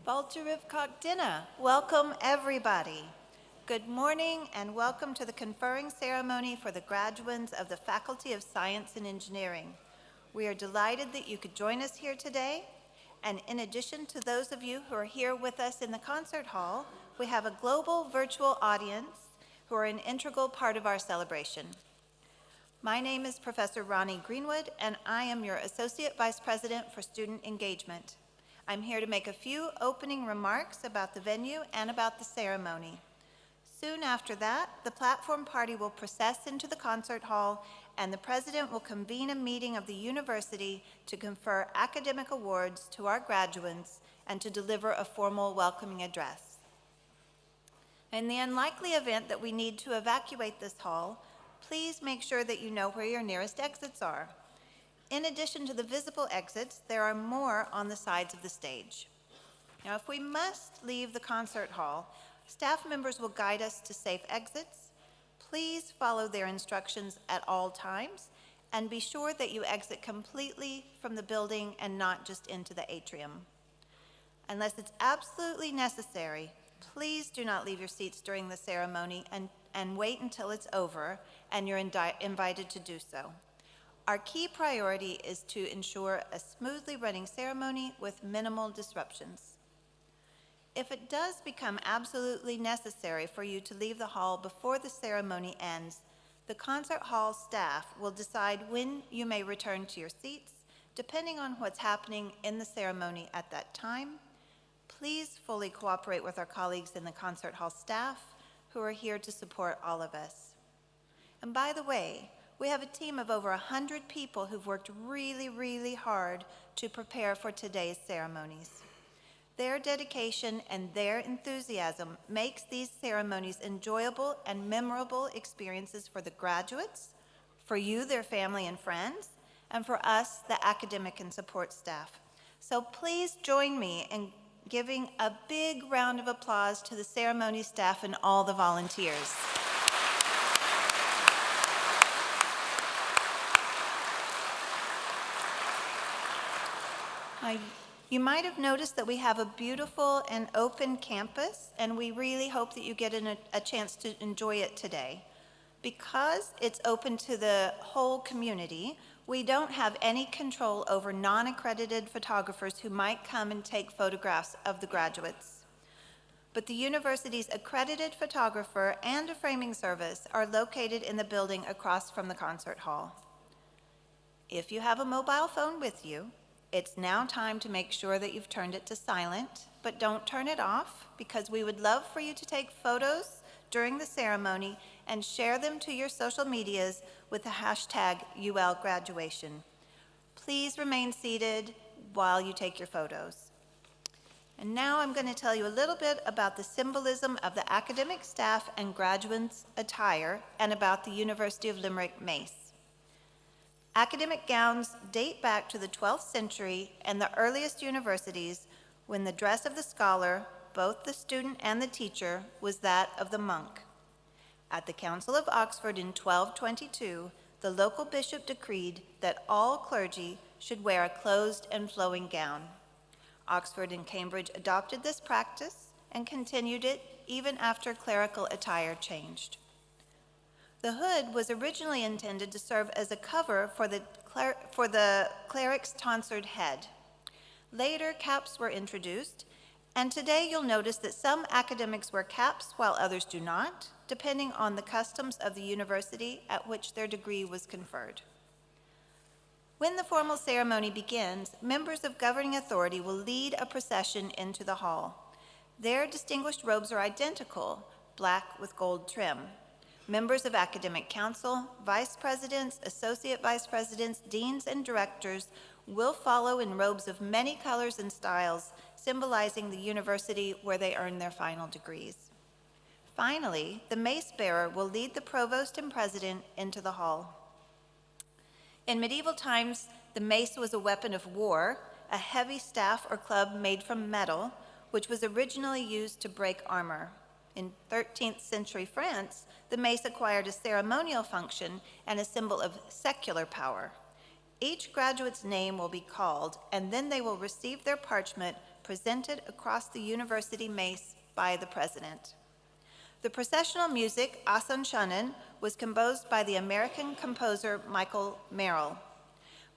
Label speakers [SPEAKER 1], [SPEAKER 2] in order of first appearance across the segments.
[SPEAKER 1] Balturivkakdina. Welcome, everybody. Good morning and welcome to the conferring ceremony for the graduates of the Faculty of Science and Engineering. We are delighted that you could join us here today. And in addition to those of you who are here with us in the concert hall, we have a global virtual audience who are an integral part of our celebration. My name is Professor Ronnie Greenwood, and I am your Associate Vice President for Student Engagement. I'm here to make a few opening remarks about the venue and about the ceremony. Soon after that, the platform party will process into the concert hall, and the president will convene a meeting of the university to confer academic awards to our graduates and to deliver a formal welcoming address. In the unlikely event that we need to evacuate this hall, please make sure that you know where your nearest exits are. In addition to the visible exits, there are more on the sides of the stage. Now, if we must leave the concert hall, staff members will guide us to safe exits. Please follow their instructions at all times, and be sure that you exit completely from the building and not just into the atrium. Unless it's absolutely necessary, please do not leave your seats during the ceremony and wait until it's over, and you're invited to do so. Our key priority is to ensure a smoothly running ceremony with minimal disruptions. If it does become absolutely necessary for you to leave the hall before the ceremony ends, the concert hall staff will decide when you may return to your seats, depending on what's happening in the ceremony at that time. Please fully cooperate with our colleagues in the concert hall staff who are here to support all of us. And by the way, we have a team of over 100 people who've worked really, really hard to prepare for today's ceremonies. Their dedication and their enthusiasm makes these ceremonies enjoyable and memorable experiences for the graduates, for you, their family and friends, and for us, the academic and support staff. So please join me in giving a big round of applause to the ceremony staff and all the volunteers. You might have noticed that we have a beautiful and open campus, and we really hope that you get a chance to enjoy it today. Because it's open to the whole community, we don't have any control over non-accredited photographers who might come and take photographs of the graduates. But the university's accredited photographer and a framing service are located in the building across from the concert hall. If you have a mobile phone with you, it's now time to make sure that you've turned it to silent, but don't turn it off, because we would love for you to take photos during the ceremony and share them to your social medias with the hashtag #ULGraduation. Please remain seated while you take your photos. And now I'm going to tell you a little bit about the symbolism of the academic staff and graduates' attire and about the University of Limerick mace. Academic gowns date back to the 12th century and the earliest universities, when the dress of the scholar, both the student and the teacher, was that of the monk. At the Council of Oxford in 1222, the local bishop decreed that all clergy should wear a closed and flowing gown. Oxford and Cambridge adopted this practice and continued it even after clerical attire changed. The hood was originally intended to serve as a cover for the cleric's tonsured head. Later, caps were introduced, and today you'll notice that some academics wear caps while others do not, depending on the customs of the university at which their degree was conferred. When the formal ceremony begins, members of governing authority will lead a procession into the hall. Their distinguished robes are identical, black with gold trim. Members of academic council, vice presidents, associate vice presidents, deans, and directors will follow in robes of many colors and styles, symbolizing the university where they earn their final degrees. Finally, the mace bearer will lead the provost and president into the hall. In medieval times, the mace was a weapon of war, a heavy staff or club made from metal, which was originally used to break armor. In 13th century France, the mace acquired a ceremonial function and a symbol of secular power. Each graduate's name will be called, and then they will receive their parchment presented across the university mace by the president. The processional music, Asan Shanan, was composed by the American composer Michael Merrill.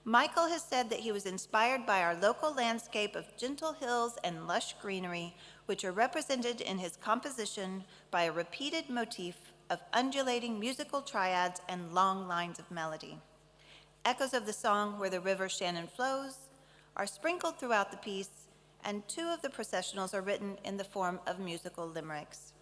[SPEAKER 1] Michael has said that he was inspired by our local landscape of gentle hills and lush greenery, which are represented in his composition by a repeated motif of undulating musical triads and long lines of melody. Echoes of the song Where the River Shannon Flows are sprinkled throughout the piece, and 2 of the processionals are written in the form of musical limericks.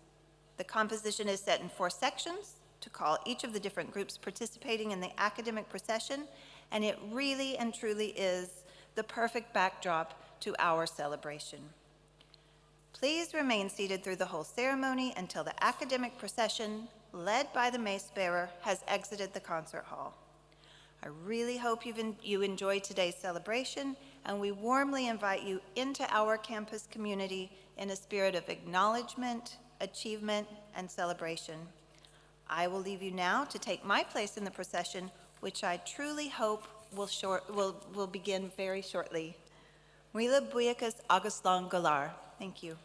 [SPEAKER 1] The composition is set in 4 sections to call each of the different groups participating in the academic procession, and it really and truly is the perfect backdrop to our celebration. Please remain seated through the whole ceremony until the academic procession, led by the mace bearer, has exited the concert hall. I really hope you enjoyed today's celebration, and we warmly invite you into our campus community in a spirit of acknowledgement, achievement, and celebration. I will leave you now to take my place in the procession, which I truly hope will begin very shortly. Muila Buyakas Augustlong Galar. Thank you.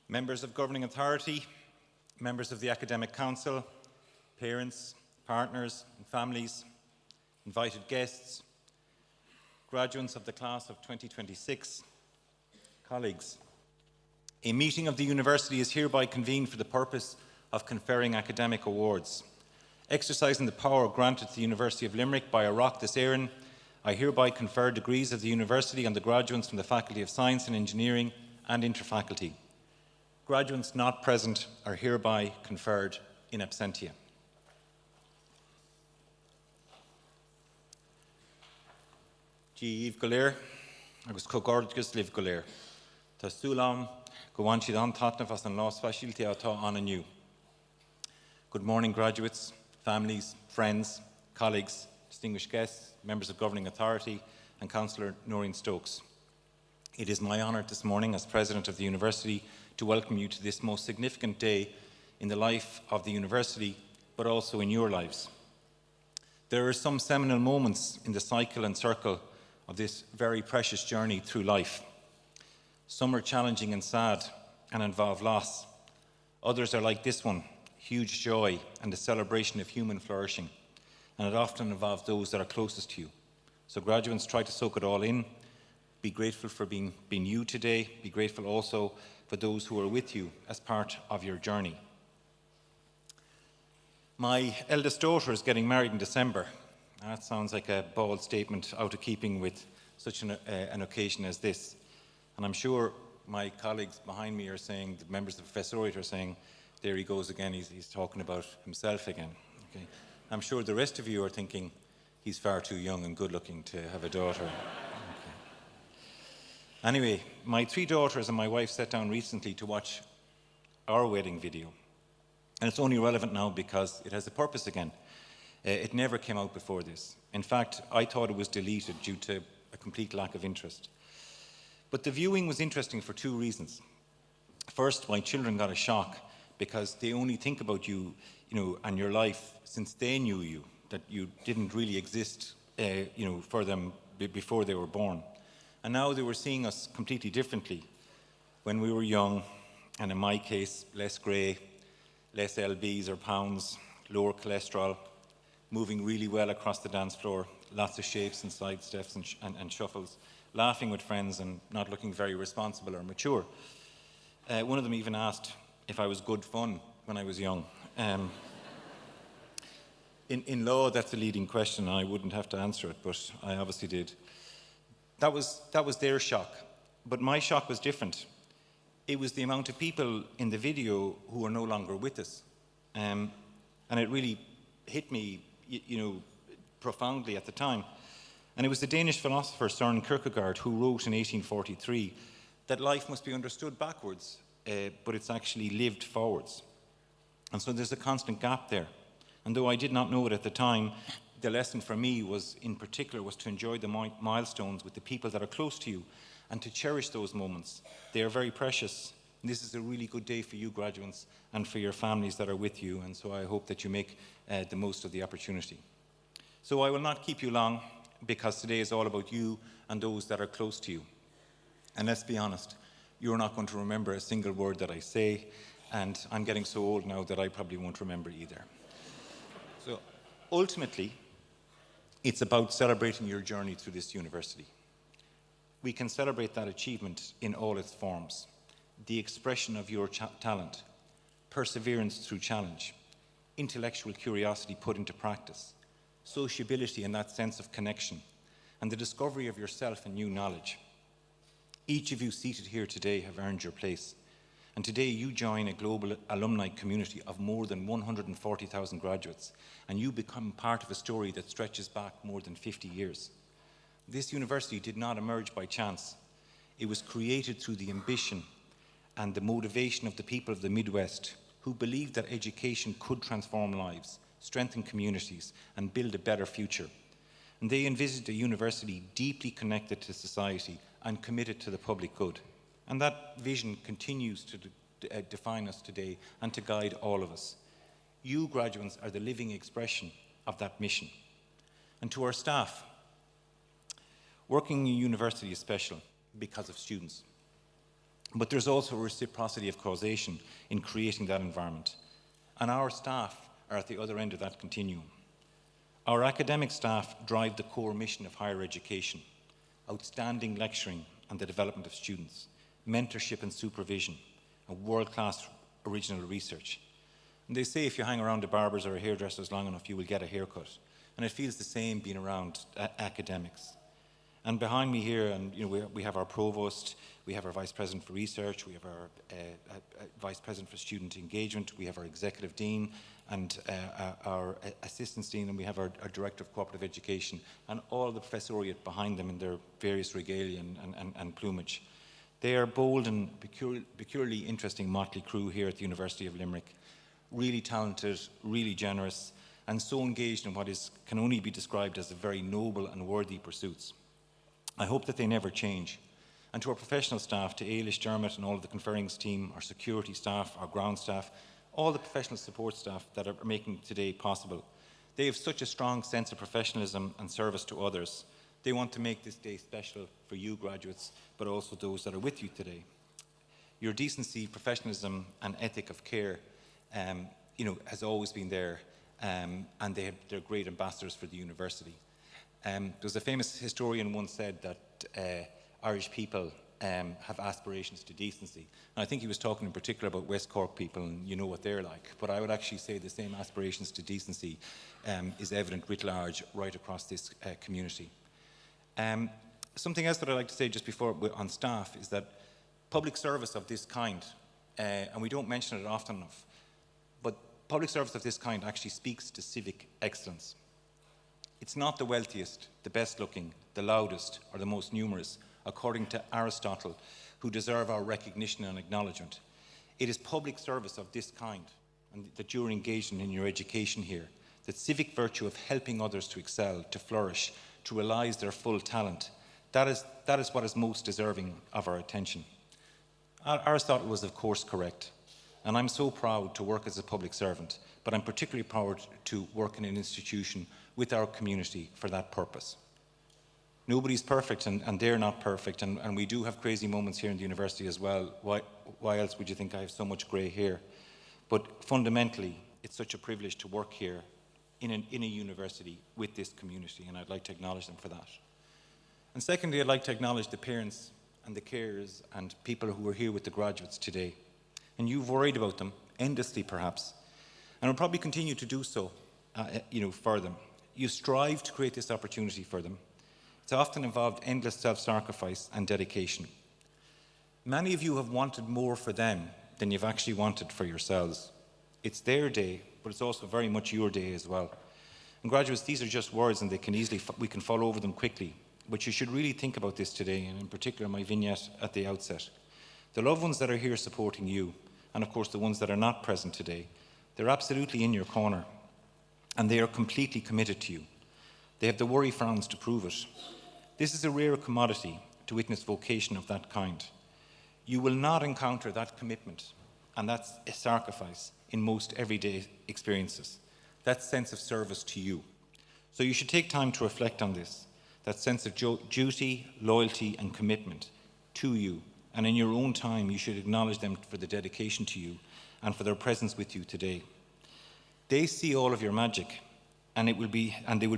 [SPEAKER 2] Members of Governing Authority, members of the Academic Council, parents, partners and families, invited guests, graduates of the class of 2026, colleagues. A meeting of the University is hereby convened for the purpose of conferring academic awards. Exercising the power granted to the University of Limerick by Oireachtas this Éireann, I hereby confer degrees of the University on the graduates from the Faculty of Science and Engineering and Interfaculty. Graduates not present are hereby conferred in absentia. Díomh go léir, agus cogordas libh go léir. Tá súlam go bhain siad an taitneamh as an lás faisialta atá an aniu. Good morning, graduates, families, friends, colleagues, distinguished guests, members of Governing Authority, and Councillor Noreen Stokes. It is my honour this morning as President of the University to welcome you to this most significant day in the life of the University, but also in your lives. There are some seminal moments in the cycle and circle of this very precious journey through life. Some are challenging and sad and involve loss. Others are like this one, huge joy and a celebration of human flourishing. And it often involves those that are closest to you. So graduates, try to soak it all in. Be grateful for being you today. Be grateful also for those who are with you as part of your journey. My eldest daughter is getting married in December. That sounds like a bold statement out of keeping with such an occasion as this. And I'm sure my colleagues behind me are saying, the members of the professoriate are saying, there he goes again, he's talking about himself again. Okay. I'm sure the rest of you are thinking, he's far too young and good looking to have a daughter. Okay. Anyway, my 3 daughters and my wife sat down recently to watch our wedding video. And it's only relevant now because it has a purpose again. It never came out before this. In fact, I thought it was deleted due to a complete lack of interest. But the viewing was interesting for 2 reasons. First, my children got a shock because they only think about you, and your life since they knew you, that you didn't really exist, for them before they were born. And now they were seeing us completely differently when we were young, and in my case, less grey, less lbs or pounds, lower cholesterol, moving really well across the dance floor, lots of shapes and side steps and shuffles, laughing with friends and not looking very responsible or mature. One of them even asked if I was good fun when I was young. In law, that's a leading question, and I wouldn't have to answer it, but I obviously did. That was their shock, but my shock was different. It was the amount of people in the video who are no longer with us, and it really hit me, profoundly at the time. And it was the Danish philosopher Søren Kierkegaard who wrote in 1843 that life must be understood backwards, but it's actually lived forwards. And so there's a constant gap there. And though I did not know it at the time, the lesson for me in particular was to enjoy the milestones with the people that are close to you and to cherish those moments. They are very precious. And this is a really good day for you graduates and for your families that are with you. And so I hope that you make the most of the opportunity. So I will not keep you long because today is all about you and those that are close to you. And let's be honest, you're not going to remember a single word that I say, and I'm getting so old now that I probably won't remember either. So ultimately, it's about celebrating your journey through this university. We can celebrate that achievement in all its forms. The expression of your talent, perseverance through challenge, intellectual curiosity put into practice, sociability and that sense of connection, and the discovery of yourself and new knowledge. Each of you seated here today have earned your place. And today you join a global alumni community of more than 140,000 graduates, and you become part of a story that stretches back more than 50 years. This university did not emerge by chance. It was created through the ambition and the motivation of the people of the Midwest who believed that education could transform lives, strengthen communities, and build a better future. And they envisaged a university deeply connected to society and committed to the public good. And that vision continues to define us today and to guide all of us. You graduates are the living expression of that mission. And to our staff, working in a university is special because of students. But there's also a reciprocity of causation in creating that environment. And our staff are at the other end of that continuum. Our academic staff drive the core mission of higher education: outstanding lecturing and the development of students, mentorship and supervision, and world-class original research. And they say if you hang around a barber's or a hairdresser's long enough, you will get a haircut. And it feels the same being around academics. And behind me here, and we have our provost, we have our vice president for research, we have our vice president for student engagement, we have our executive dean, and our assistant dean, and we have our director of cooperative education, and all the professoriate behind them in their various regalia and plumage. They are bold and peculiarly interesting motley crew here at the University of Limerick. Really talented, really generous, and so engaged in what can only be described as a very noble and worthy pursuits. I hope that they never change. And to our professional staff, to Ailish, Dermot and all of the Conferring's team, our security staff, our ground staff, all the professional support staff that are making today possible. They have such a strong sense of professionalism and service to others. They want to make this day special for you graduates, but also those that are with you today. Your decency, professionalism and ethic of care has always been there, and they're great ambassadors for the university. There was a famous historian once said that Irish people have aspirations to decency. And I think he was talking in particular about West Cork people, and you know what they're like. But I would actually say the same aspirations to decency is evident writ large right across this community. Something else that I'd like to say just before on staff is that public service of this kind, and we don't mention it often enough, but public service of this kind actually speaks to civic excellence. It's not the wealthiest, the best looking, the loudest, or the most numerous, according to Aristotle, who deserve our recognition and acknowledgement. It is public service of this kind, and that you're engaged in your education here, that civic virtue of helping others to excel, to flourish, to realise their full talent. That is what is most deserving of our attention. Aristotle was, of course, correct. And I'm so proud to work as a public servant, but I'm particularly proud to work in an institution with our community for that purpose. Nobody's perfect, and they're not perfect, and we do have crazy moments here in the university as well. Why else would you think I have so much grey hair? But fundamentally, it's such a privilege to work here in a university with this community, and I'd like to acknowledge them for that. And secondly, I'd like to acknowledge the parents and the carers and people who are here with the graduates today. And you've worried about them, endlessly perhaps, and will probably continue to do so for them. You strive to create this opportunity for them. It's often involved endless self-sacrifice and dedication. Many of you have wanted more for them than you've actually wanted for yourselves. It's their day, but it's also very much your day as well. And graduates, these are just words, and we can fall over them quickly. But you should really think about this today, and in particular my vignette at the outset. The loved ones that are here supporting you, and of course the ones that are not present today, they're absolutely in your corner, and they are completely committed to you. They have the worry frowns to prove it. This is a rare commodity to witness vocation of that kind. You will not encounter that commitment and that sacrifice in most everyday experiences, that sense of service to you. So you should take time to reflect on this, that sense of duty, loyalty and commitment to you, and in your own time you should acknowledge them for the dedication to you and for their presence with you today. They see all of your magic, and they will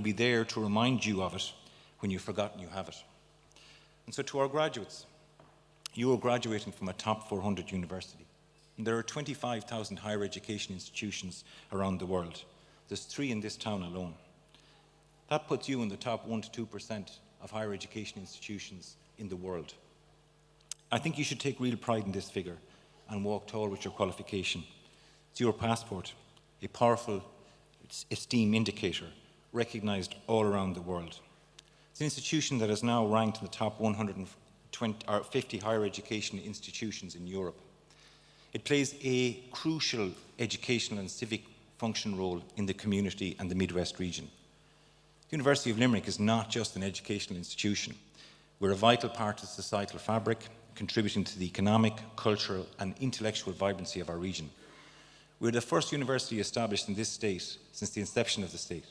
[SPEAKER 2] be there to remind you of it when you've forgotten you have it. And so to our graduates, you are graduating from a top 400 university. And there are 25,000 higher education institutions around the world. There's 3 in this town alone. That puts you in the top 1% to 2% of higher education institutions in the world. I think you should take real pride in this figure and walk tall with your qualification. It's your passport, a powerful esteem indicator, recognised all around the world. It's an institution that is now ranked in the top 150 higher education institutions in Europe. It plays a crucial educational and civic function role in the community and the Midwest region. The University of Limerick is not just an educational institution. We're a vital part of the societal fabric, contributing to the economic, cultural and intellectual vibrancy of our region. We're the first university established in this state since the inception of the state.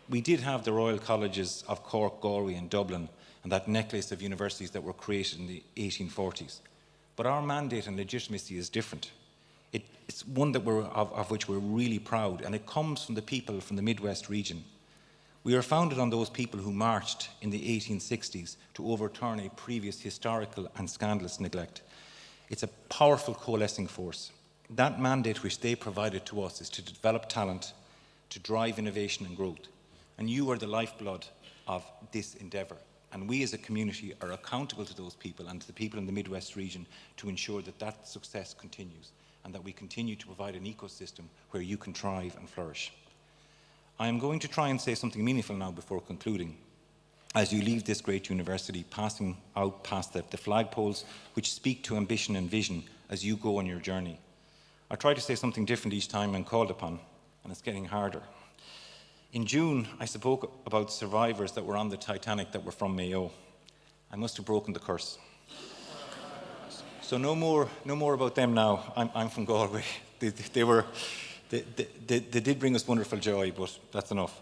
[SPEAKER 2] We did have the Royal Colleges of Cork, Galway and Dublin, and that necklace of universities that were created in the 1840s. But our mandate and legitimacy is different. It's one that of which we're really proud, and it comes from the people from the Midwest region. We are founded on those people who marched in the 1860s to overturn a previous historical and scandalous neglect. It's a powerful coalescing force. That mandate which they provided to us is to develop talent, to drive innovation and growth. And you are the lifeblood of this endeavour. And we as a community are accountable to those people and to the people in the Midwest region to ensure that that success continues and that we continue to provide an ecosystem where you can thrive and flourish. I am going to try and say something meaningful now before concluding. As you leave this great university, passing out past the flagpoles which speak to ambition and vision as you go on your journey. I try to say something different each time I'm called upon, and it's getting harder. In June, I spoke about survivors that were on the Titanic that were from Mayo. I must have broken the curse. So no more about them now. I'm from Galway. They did bring us wonderful joy, but that's enough.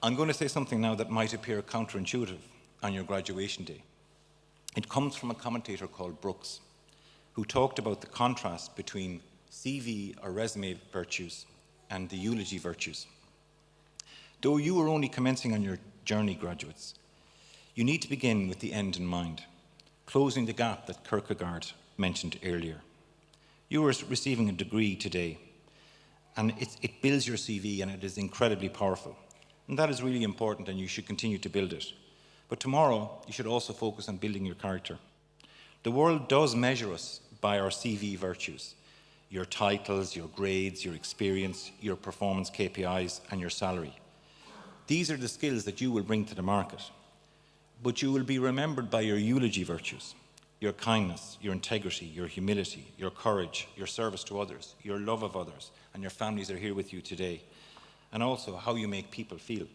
[SPEAKER 2] I'm going to say something now that might appear counterintuitive on your graduation day. It comes from a commentator called Brooks, who talked about the contrast between CV or resume virtues and the eulogy virtues. Though you are only commencing on your journey, graduates, you need to begin with the end in mind, closing the gap that Kierkegaard mentioned earlier. You are receiving a degree today, and it builds your CV, and it is incredibly powerful. And that is really important, and you should continue to build it. But tomorrow, you should also focus on building your character. The world does measure us by our CV virtues, your titles, your grades, your experience, your performance KPIs, and your salary. These are the skills that you will bring to the market. But you will be remembered by your eulogy virtues, your kindness, your integrity, your humility, your courage, your service to others, your love of others, and your families are here with you today, and also how you make people feel.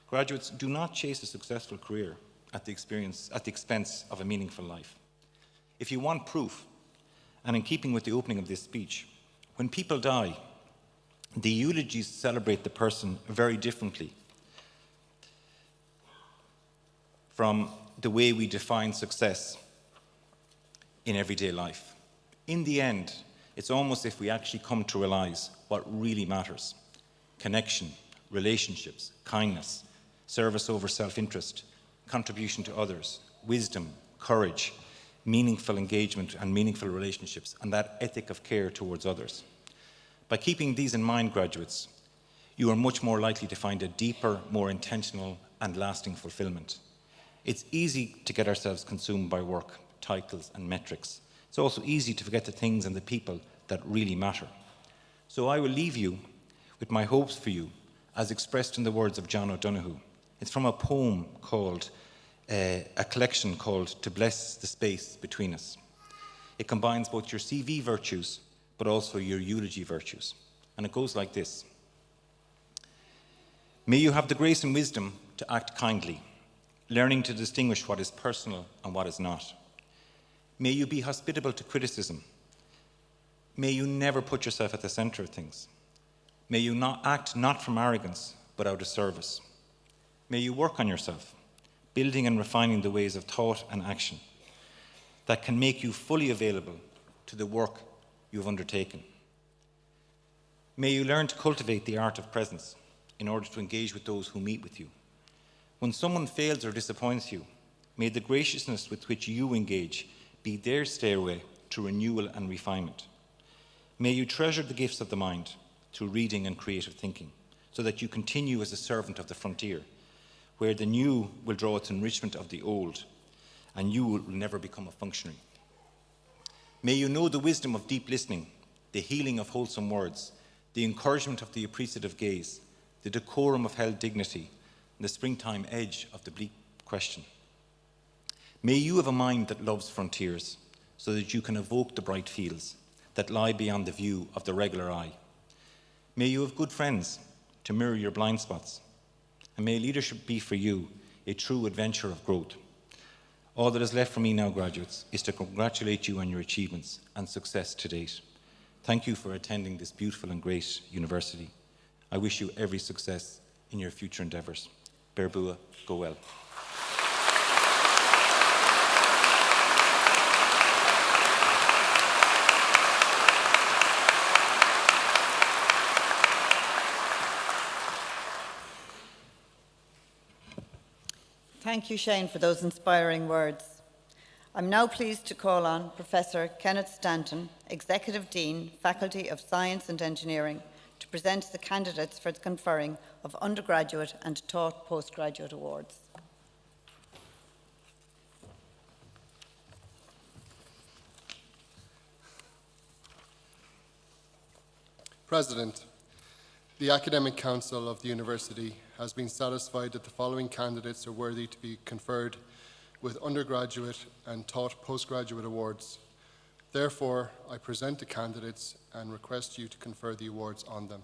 [SPEAKER 2] Graduates, do not chase a successful career at the expense of a meaningful life. If you want proof, and in keeping with the opening of this speech, when people die, the eulogies celebrate the person very differently from the way we define success in everyday life. In the end, it's almost as if we actually come to realize what really matters: connection, relationships, kindness, service over self-interest, contribution to others, wisdom, courage, meaningful engagement and meaningful relationships, and that ethic of care towards others. By keeping these in mind, graduates, you are much more likely to find a deeper, more intentional and lasting fulfillment. It's easy to get ourselves consumed by work, titles and metrics. It's also easy to forget the things and the people that really matter. So I will leave you with my hopes for you as expressed in the words of John O'Donoghue. It's from a poem called, a collection called To Bless the Space Between Us. It combines both your CV virtues but also your eulogy virtues. And it goes like this. May you have the grace and wisdom to act kindly, learning to distinguish what is personal and what is not. May you be hospitable to criticism. May you never put yourself at the center of things. May you not act not from arrogance, but out of service. May you work on yourself, building and refining the ways of thought and action that can make you fully available to the work you have undertaken. May you learn to cultivate the art of presence in order to engage with those who meet with you. When someone fails or disappoints you, may the graciousness with which you engage be their stairway to renewal and refinement. May you treasure the gifts of the mind through reading and creative thinking, so that you continue as a servant of the frontier, where the new will draw its enrichment of the old, and you will never become a functionary. May you know the wisdom of deep listening, the healing of wholesome words, the encouragement of the appreciative gaze, the decorum of held dignity, and the springtime edge of the bleak question. May you have a mind that loves frontiers, so that you can evoke the bright fields that lie beyond the view of the regular eye. May you have good friends to mirror your blind spots, and may leadership be for you a true adventure of growth. All that is left for me now, graduates, is to congratulate you on your achievements and success to date. Thank you for attending this beautiful and great university. I wish you every success in your future endeavours. Berbua, go well.
[SPEAKER 3] Thank you, Shane, for those inspiring words. I'm now pleased to call on Professor Kenneth Stanton, Executive Dean, Faculty of Science and Engineering, to present the candidates for the conferring of undergraduate and taught postgraduate awards.
[SPEAKER 4] President, the Academic Council of the University has been satisfied that the following candidates are worthy to be conferred with undergraduate and taught postgraduate awards. Therefore, I present the candidates and request you to confer the awards on them.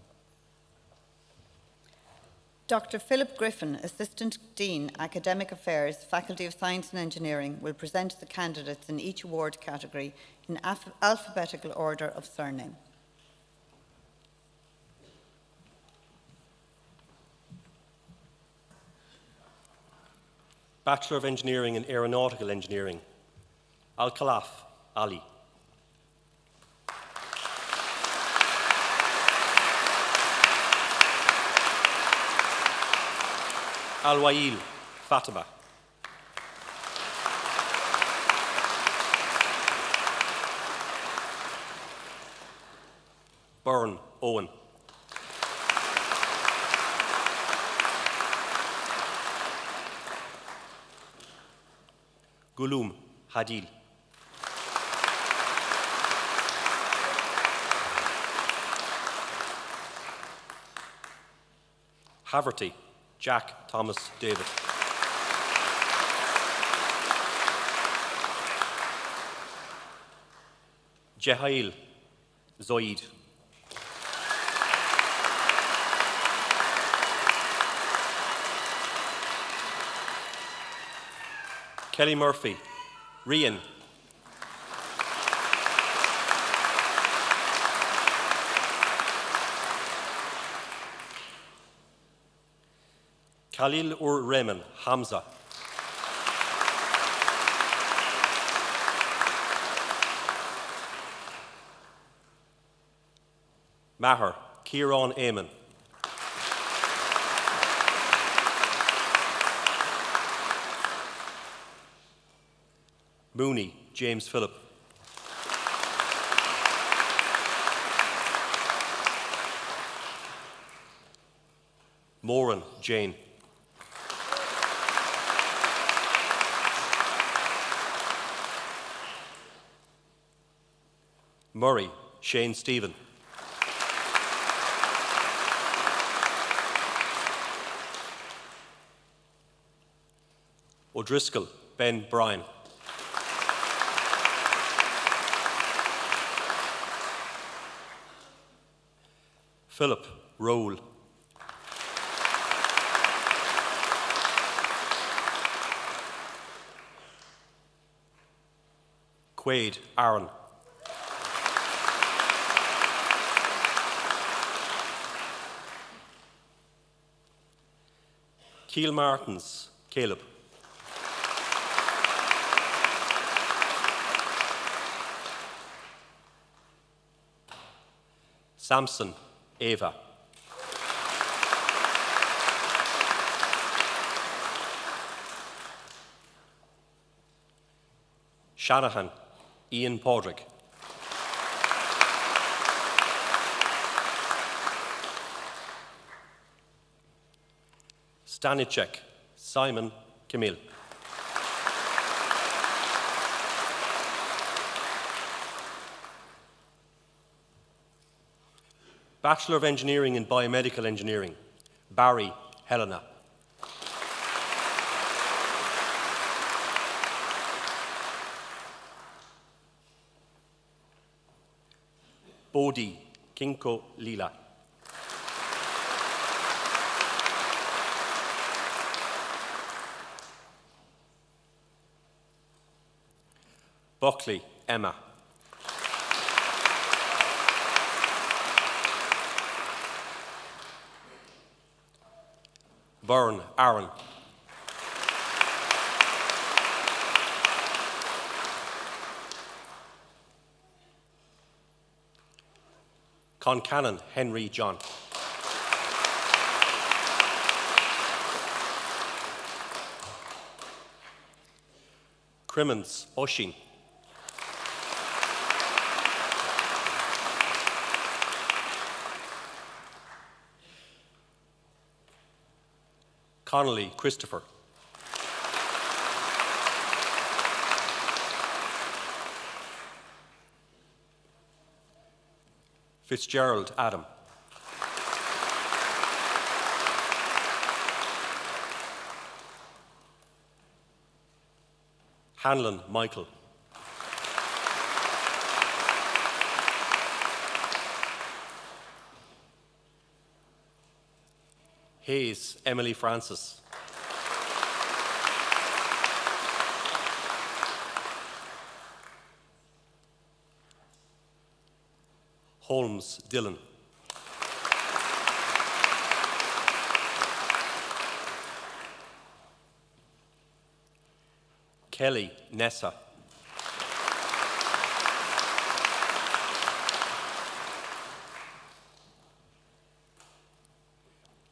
[SPEAKER 3] Dr. Philip Griffin, Assistant Dean, Academic Affairs, Faculty of Science and Engineering, will present the candidates in each award category in alphabetical order of surname.
[SPEAKER 5] Bachelor of Engineering in Aeronautical Engineering, Al-Khalaf Ali. Al-Wail Fatima. Byrne Owen. Gulum Hadil. Haverty Jack Thomas David. Jehail Zoid. Kelly Murphy, Rian. Khalil Ur Rehman, Hamza. Maher, Kieran Eamon. Mooney, James Phillip. Moran, Jane. Murray, Shane Stephen. O'Driscoll, Ben Bryan. Philip Roll. Quaid Aaron. Keel Martins Caleb. Samson Ava. Shanahan Ian Podrick. Stanicek Simon Camille. Bachelor of Engineering in Biomedical Engineering, Barry Helena. Bodhi Kinko Lila. Buckley Emma. Byrne Aaron. Concannon Henry John. Crimmins Oisin. Connolly Christopher. Fitzgerald Adam. Hanlon Michael. Hayes Emily Francis. Holmes Dylan. Kelly Nessa.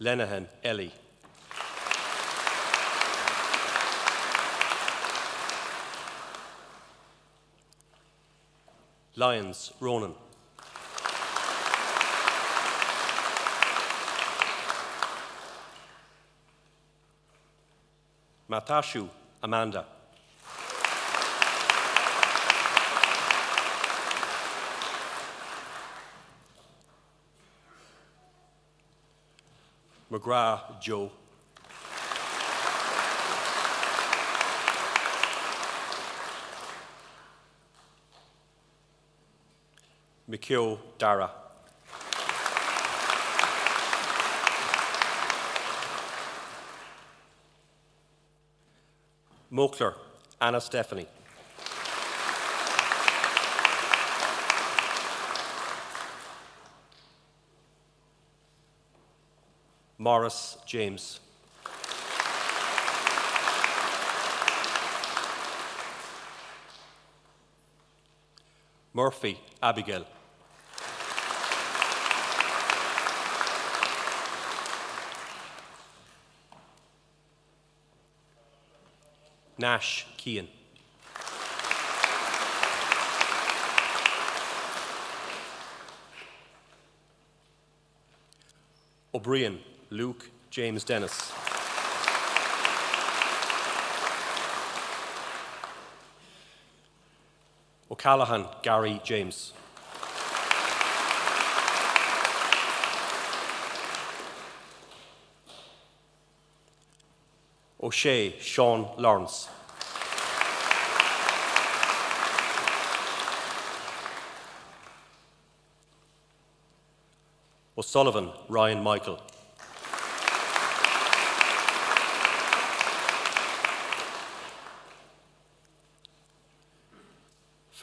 [SPEAKER 5] Lenehan Ellie. Lyons Ronan. Matashu Amanda. McGrath Joe. McKeough Dara. Mokler Anna Stephanie. Morris James. Murphy Abigail. Nash Keane. O'Brien Luke James Dennis. O'Callaghan Gary James. O'Shea Sean Lawrence. O'Sullivan Ryan Michael.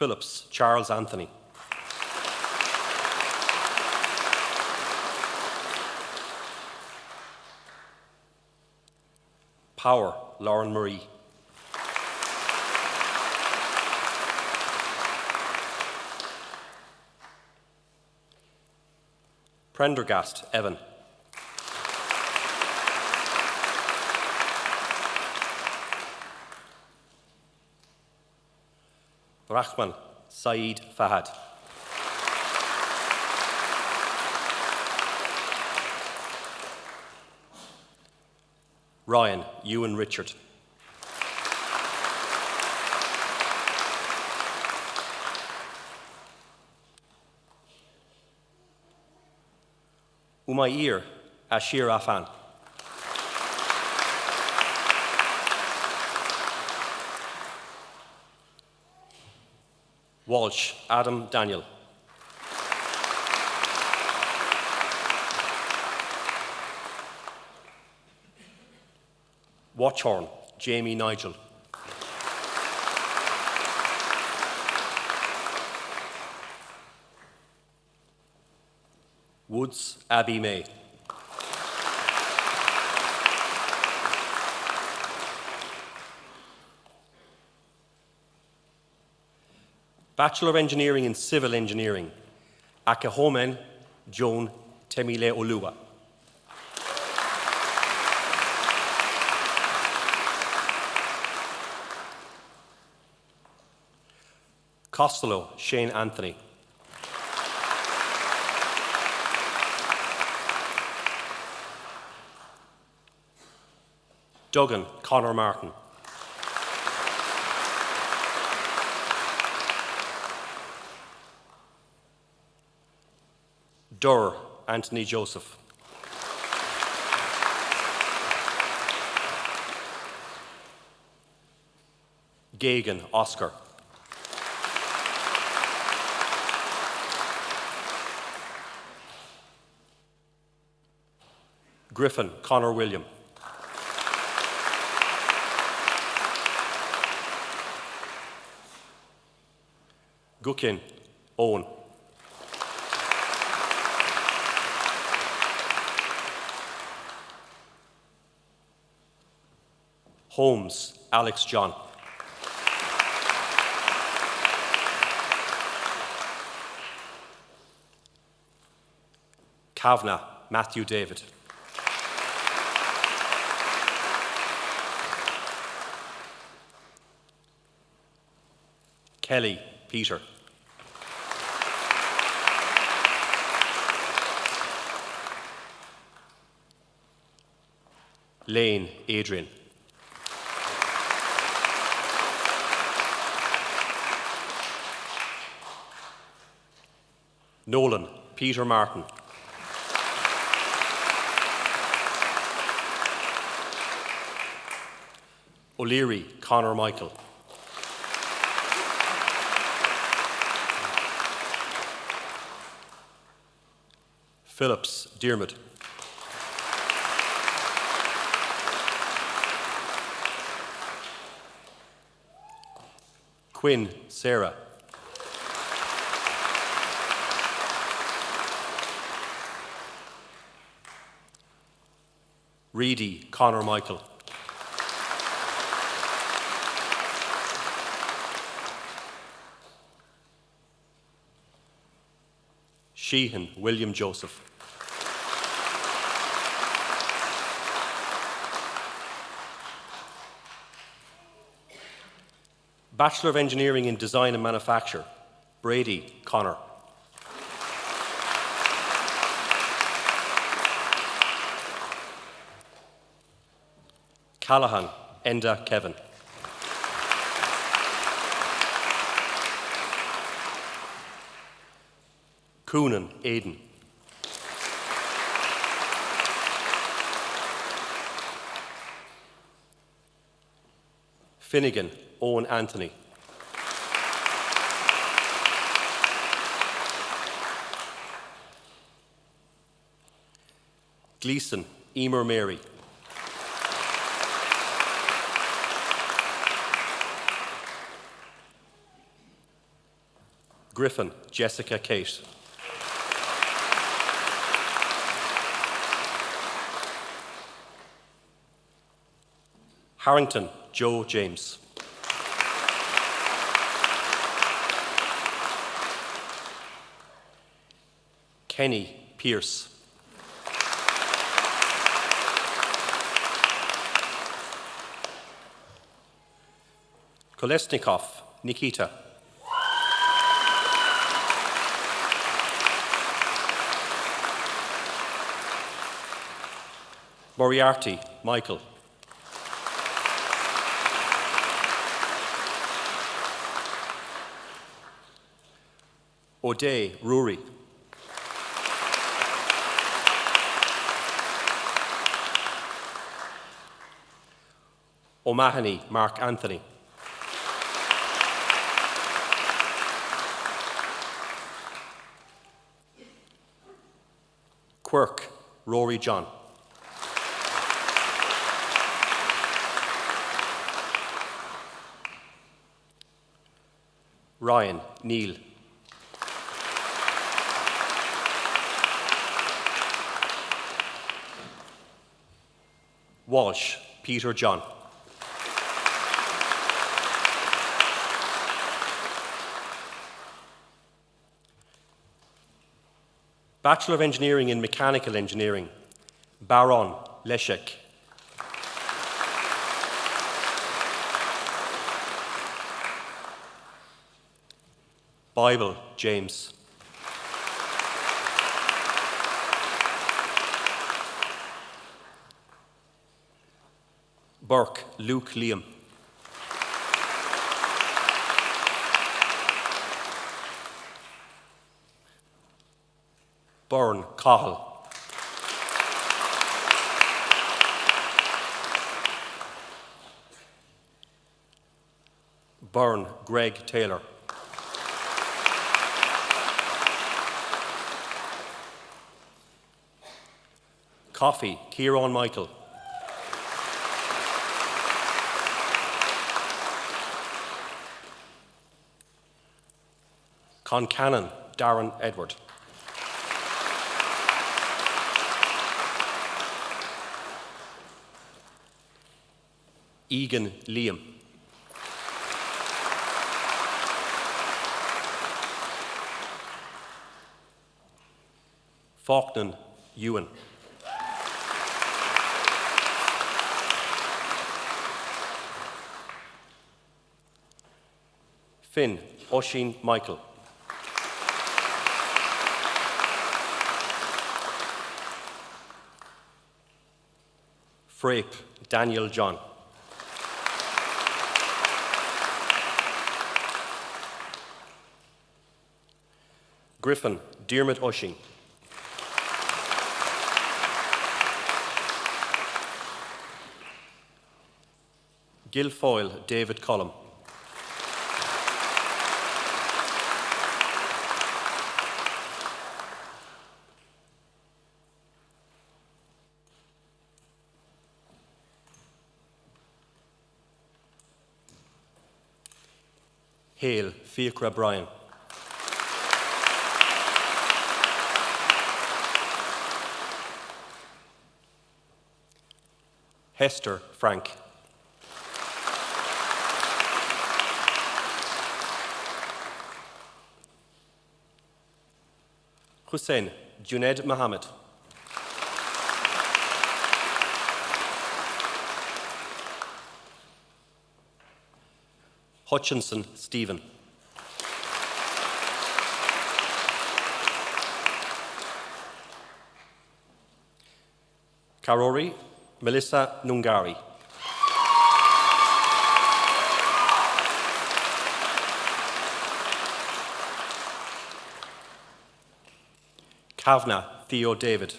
[SPEAKER 5] Phillips Charles Anthony. Power Lauren Marie. Prendergast Evan. Rahman Saeed Fahad. Ryan Ewan Richard. Umair Ashir Afan. Walsh Adam Daniel. Watchorn Jamie Nigel. Woods Abby May. Bachelor of Engineering in Civil Engineering, Akahomen Joan Temile Olua. Costello, Shane Anthony. Duggan, Conor Martin. Durr, Anthony Joseph. Gagan, Oscar. Griffin, Conor William. Gukin, Owen. Holmes, Alex John. Kavanagh, Matthew David. Kelly, Peter. Lane, Adrian. Nolan, Peter Martin. O'Leary, Conor Michael. Phillips, Diarmid. Quinn, Sarah. Reedy, Conor Michael. Sheehan, William Joseph. Bachelor of Engineering in Design and Manufacture, Brady, Conor. Callahan, Enda, Kevin. Coonan, Aidan. Finnegan, Owen Anthony. Gleeson, Emer Mary. Griffin, Jessica Kate. Harrington, Joe James. Kenny, Pierce. Kolesnikov, Nikita. Moriarty, Michael. O'Day, Rory. O'Mahony, Mark Anthony. Quirk, Rory John. Ryan, Neil. Walsh, Peter John. Bachelor of Engineering in Mechanical Engineering, Baron, Leszek. Bible, James. Burke, Luke, Liam. Byrne, Cahill. Byrne, Greg, Taylor. Coffey, Kieran, Michael. Concannon, Darren, Edward. Egan, Liam. Faulkner, Ewan. Finn, Oisin, Michael. Frape, Daniel, John. Griffin, Diarmid, Oisin. Guilfoyle, David, Cullum. Hale, Fiacra, Brian. Hester, Frank. Hussein, Junaid Mohammed. Hutchinson, Stephen. Karori, Melissa Nungari. Kavna, Theo David.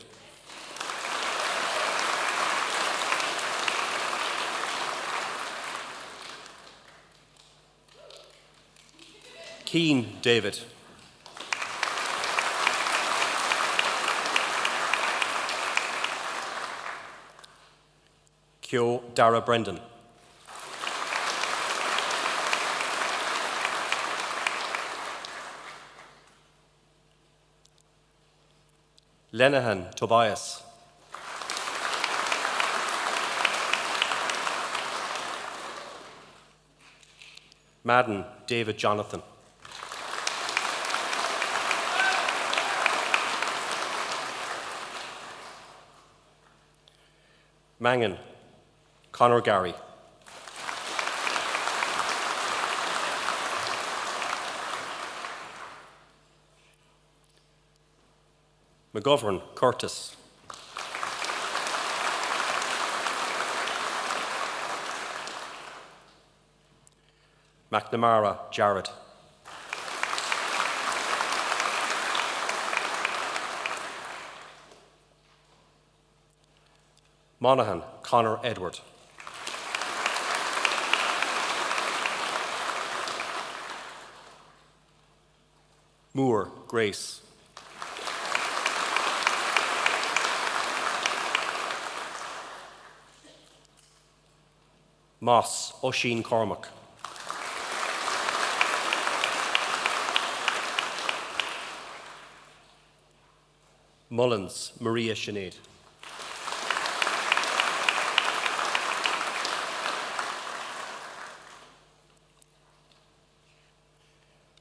[SPEAKER 5] Keane, David. Kyo, Dara, Brendan. Lenehan, Tobias. Madden, David, Jonathan. Mangan, Conor Gary. McGovern, Curtis. McNamara, Jared. Monaghan, Conor Edward. Moore, Grace. Moss, Oisin Cormac. Mullins, Maria Sinead.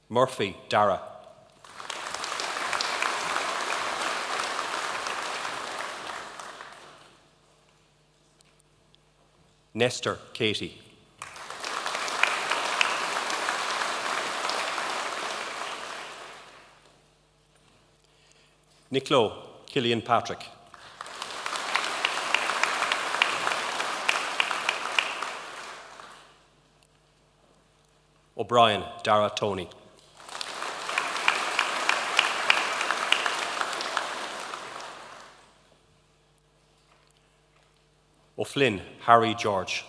[SPEAKER 5] Murphy, Dara. Nestor, Katie. Nicola Killian Patrick. O'Brien Dara Tony. O'Flynn Harry George.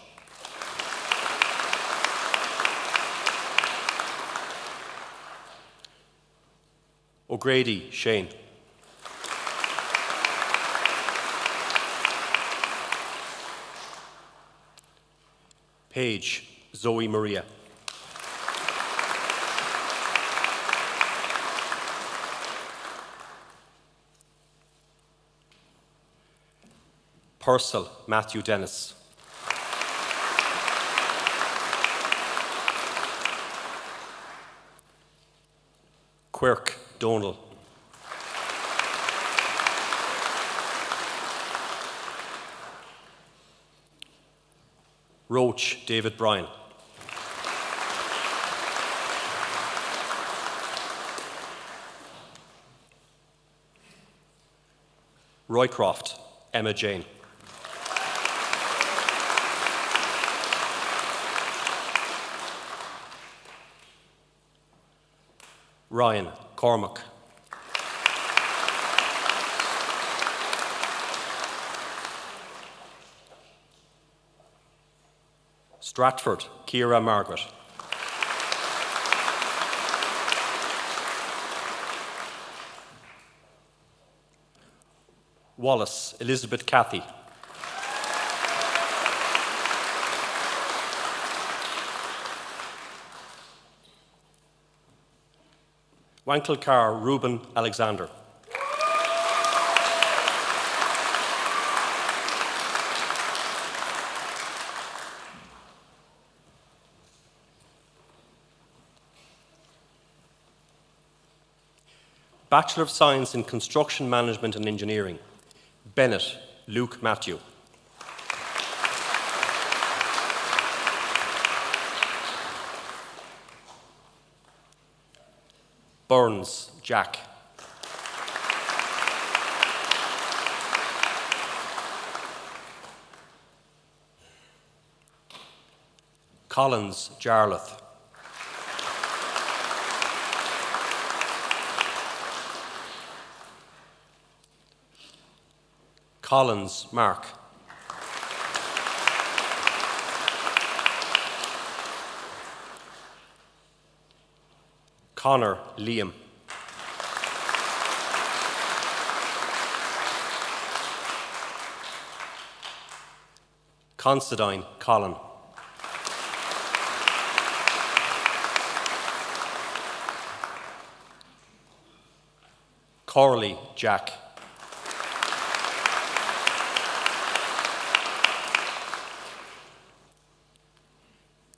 [SPEAKER 5] O'Grady Shane. Page Zoe Maria. Purcell Matthew Dennis. Quirk Donal. Roach David Bryan. Roycroft Emma Jane. Ryan Cormac. Stratford Ciara Margaret. Wallace Elizabeth Cathy. Wankelcar Reuben Alexander. Bachelor of Science in Construction Management and Engineering, Bennett Luke Matthew. Burns Jack. Collins Jarlath. Collins Mark. Connor Liam. Considine Colin. Corley Jack.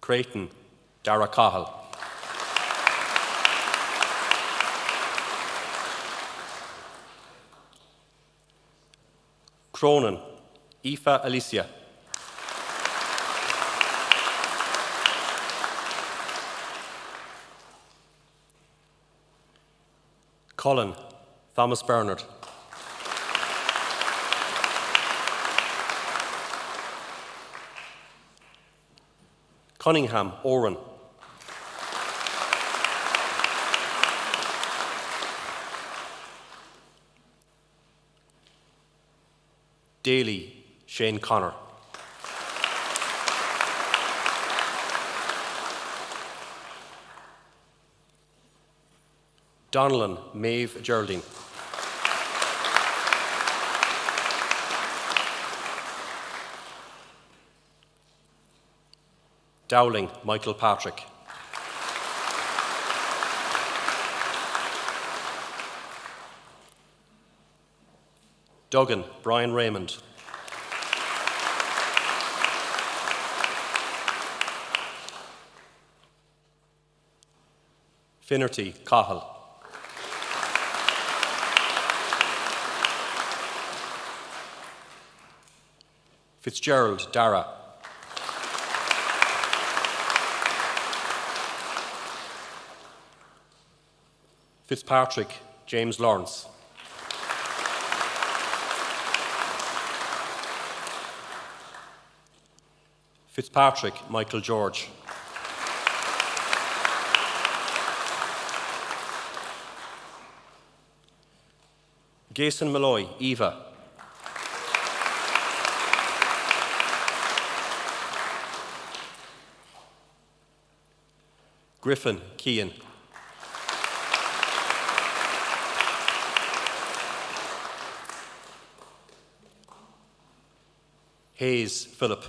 [SPEAKER 5] Creighton Dara Cahill. Cronin Aoife Alicia. Cullen Thomas Bernard. Cunningham Oren. Daly Shane Connor. Donnellan Maeve Geraldine. Dowling Michael Patrick. Duggan Brian Raymond. Finnerty Cahill. Fitzgerald Dara. Fitzpatrick James Lawrence. Fitzpatrick Michael George. Jason Malloy Eva. Griffin Kean. Hayes Philip.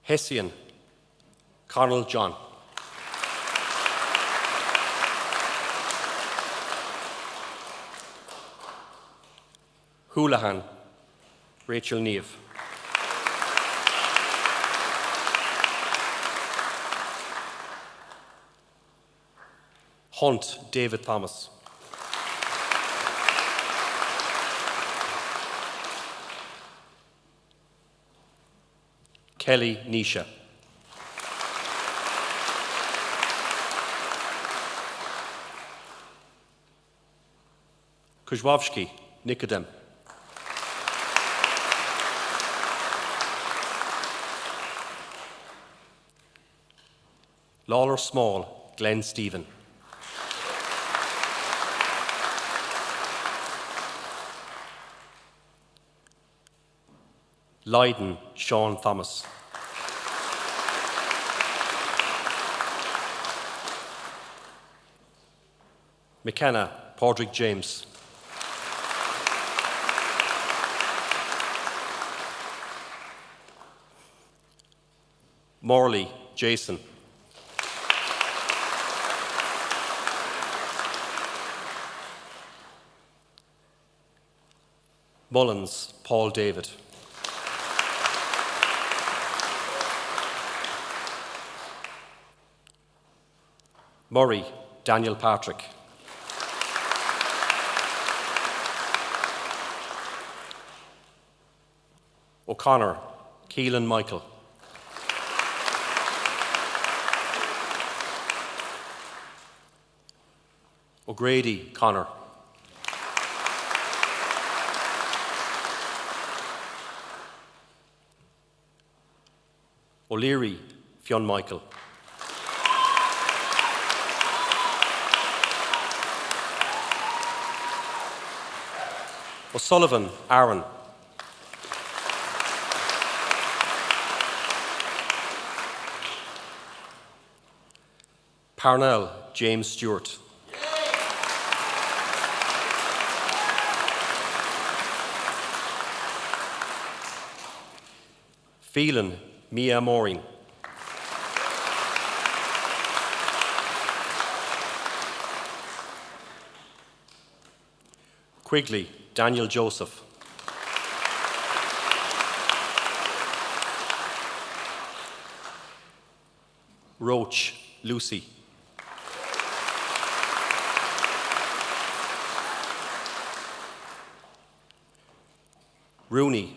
[SPEAKER 5] Hessian Connell John. Houlihan Rachel Neve. Hunt David Thomas. Kelly Nisha. Kuzhwowski Nikodem. Lawler Small Glenn Stephen. Leiden Sean Thomas. McKenna Padraig James. Morley Jason. Mullins Paul David. Murray Daniel Patrick. O'Connor Keelan Michael. O'Grady Connor. O'Leary Fionn Michael. O'Sullivan Aaron. Parnell James Stewart. Phelan Mia Maureen. Quigley Daniel Joseph. Roach Lucy. Rooney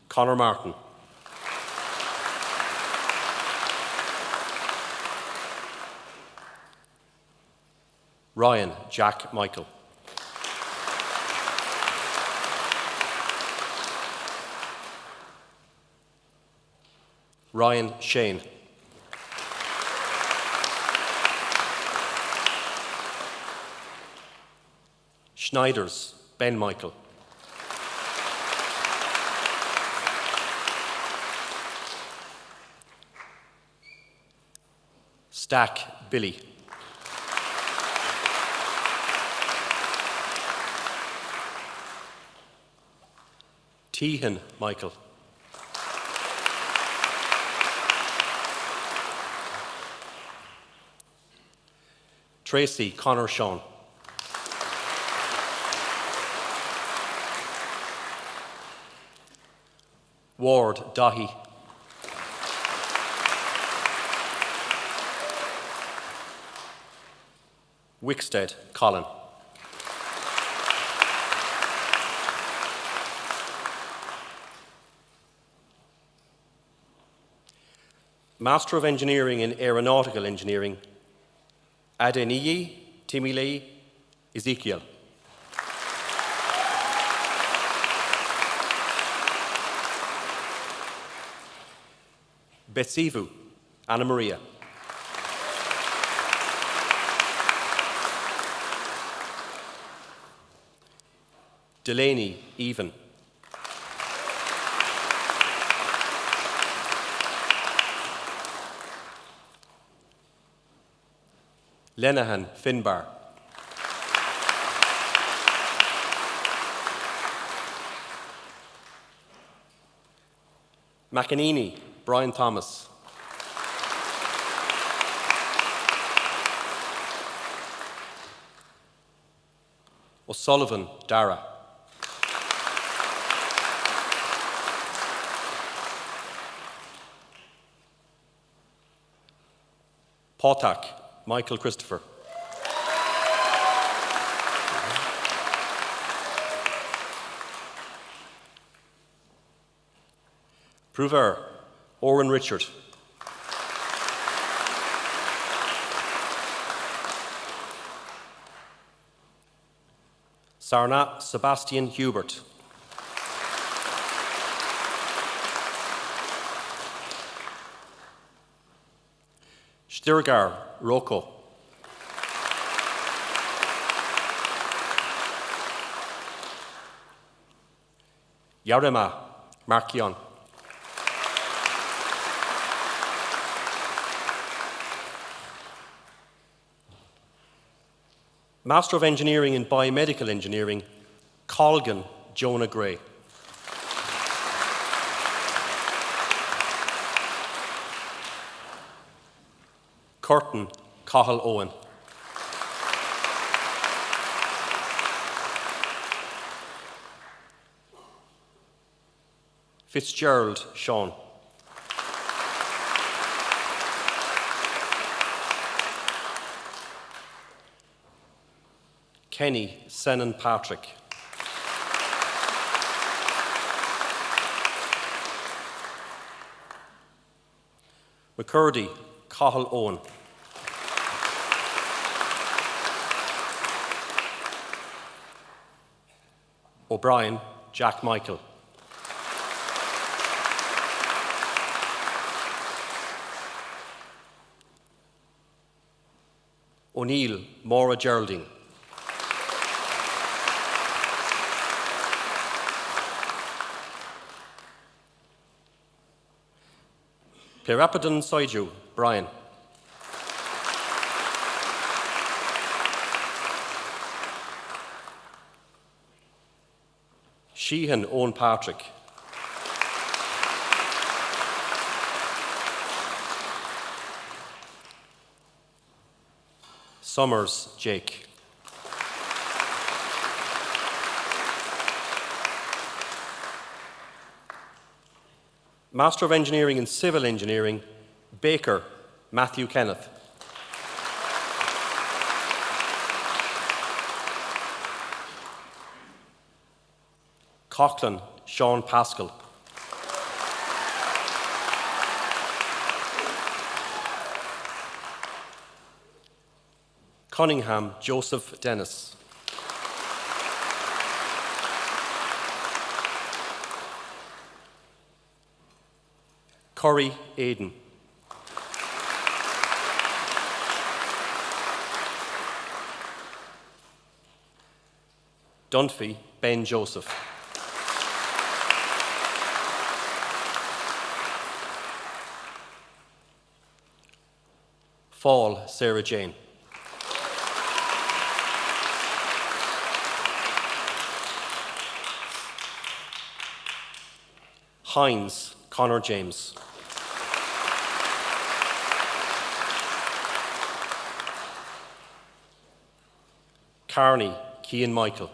[SPEAKER 5] Connor Martin. Ryan Jack Michael. Ryan Shane. Schneiders Ben Michael. Stack Billy. Tehan Michael. Tracy Connor Sean. Ward Dahi. Wickstead Colin. Master of Engineering in Aeronautical Engineering, Adeniyi Timilei Ezekiel. Betsivu, Anna Maria. Delaney, Even. Lenahan, Finbar. McEnany, Brian Thomas. O'Sullivan, Dara. Potak, Michael Christopher. Pruver, Owen Richard. Sarna, Sebastian Hubert. Stirgar, Rocco. Yarema, Markion. Master of Engineering in Biomedical Engineering, Colgan, Jonah Gray. Curtin, Cahill Owen. Fitzgerald, Sean. Kenny, Senan Patrick. McCurdy, Cahill Owen. O'Brien, Jack Michael. O'Neill, Maura Geraldine. Pirapadon Soiju, Brian. Sheehan, Owen Patrick. Summers, Jake. Master of Engineering in Civil Engineering, Baker, Matthew Kenneth. Coughlin, Sean Pascal. Cunningham, Joseph Dennis. Curry, Aidan. Dunphy, Ben Joseph. Fall, Sarah Jane. Hines, Connor James. Carney, Cian Michael.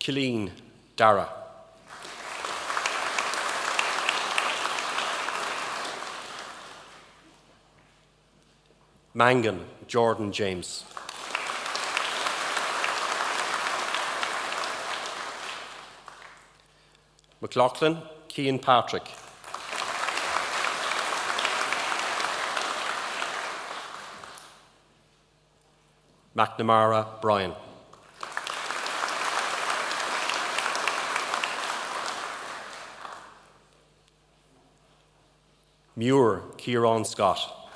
[SPEAKER 5] Killeen, Dara. Mangan, Jordan James. McLaughlin, Cian Patrick. McNamara, Brian. Muir Kieran Scott.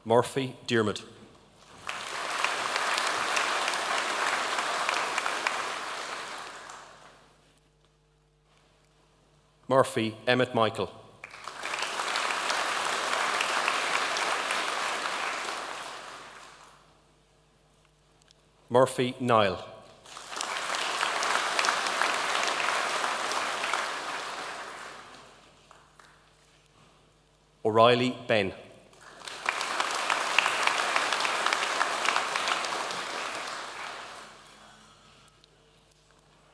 [SPEAKER 5] Murphy Diarmid. Murphy Emmett Michael. Murphy Niall. O'Reilly Ben.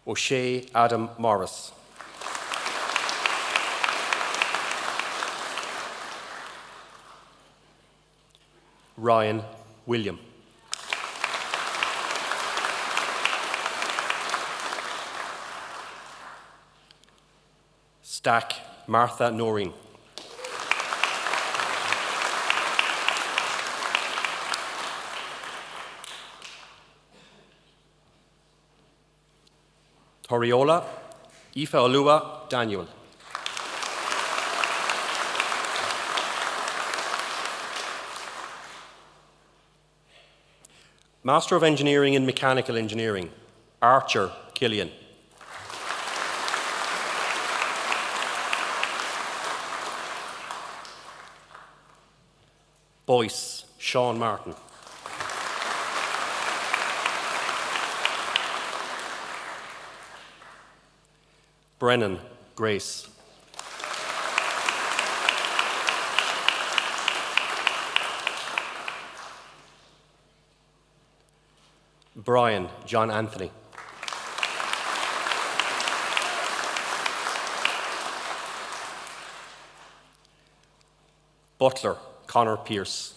[SPEAKER 5] O'Shea Adam Morris. Ryan William. Stack Martha Noreen. Toriola Aoife Olua Daniel. Master of Engineering in Mechanical Engineering, Archer Killian. Boyce Sean Martin. Brennan Grace. Brian John Anthony. Butler Connor Pierce.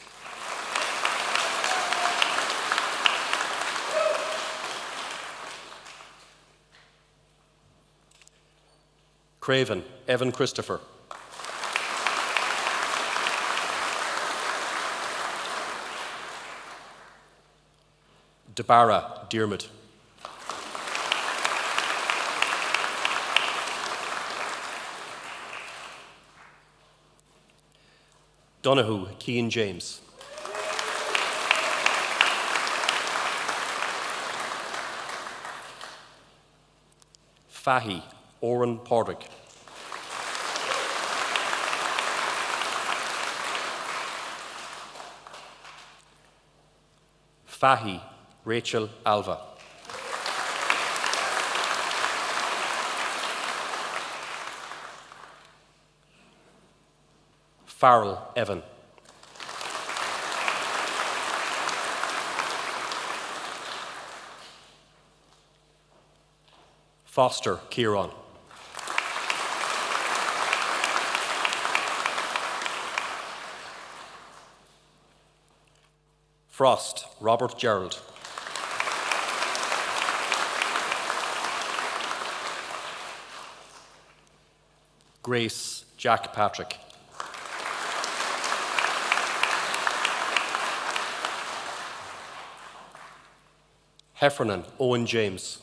[SPEAKER 5] Craven Evan Christopher. DeBarra Diarmid. Donoghue Keane James. Fahy Oran Pordick. Fahy Rachel Alva. Farrell Evan. Foster Kieran. Frost Robert Gerald. Grace Jack Patrick. Heffernan Owen James.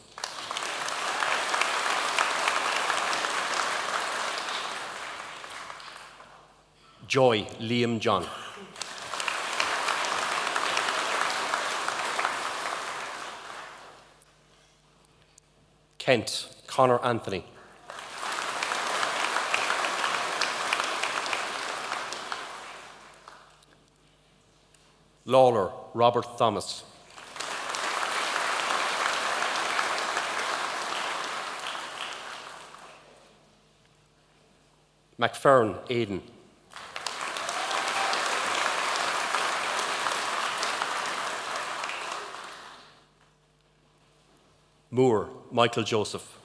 [SPEAKER 5] Joy Liam John. Kent Connor Anthony. Lawler Robert Thomas. McFerrin Aidan. Moore Michael Joseph.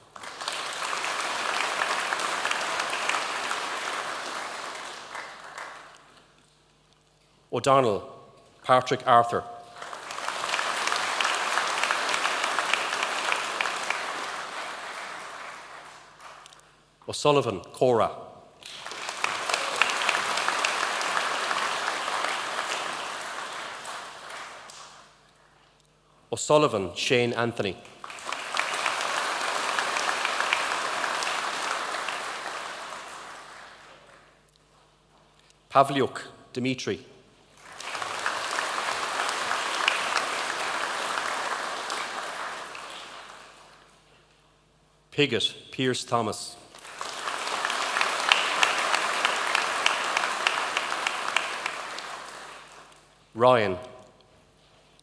[SPEAKER 5] O'Donnell Patrick Arthur. O'Sullivan Cora. O'Sullivan Shane Anthony. Pavliuk Dmitry. Piggott Pierce Thomas. Ryan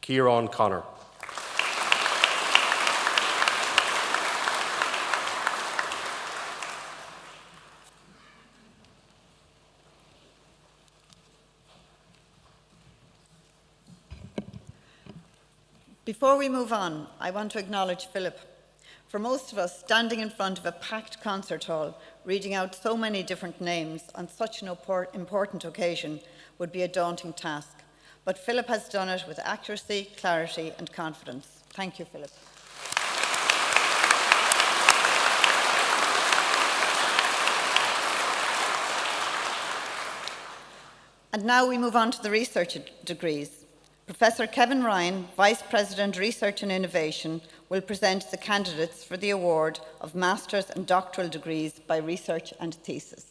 [SPEAKER 5] Kieran Connor.
[SPEAKER 3] Before we move on, I want to acknowledge Philip. For most of us, standing in front of a packed concert hall, reading out so many different names on such an important occasion would be a daunting task. But Philip has done it with accuracy, clarity, and confidence. Thank you, Philip. And now we move on to the research degrees. Professor Kevin Ryan, Vice President, Research and Innovation, will present the candidates for the award of master's and doctoral degrees by research and thesis.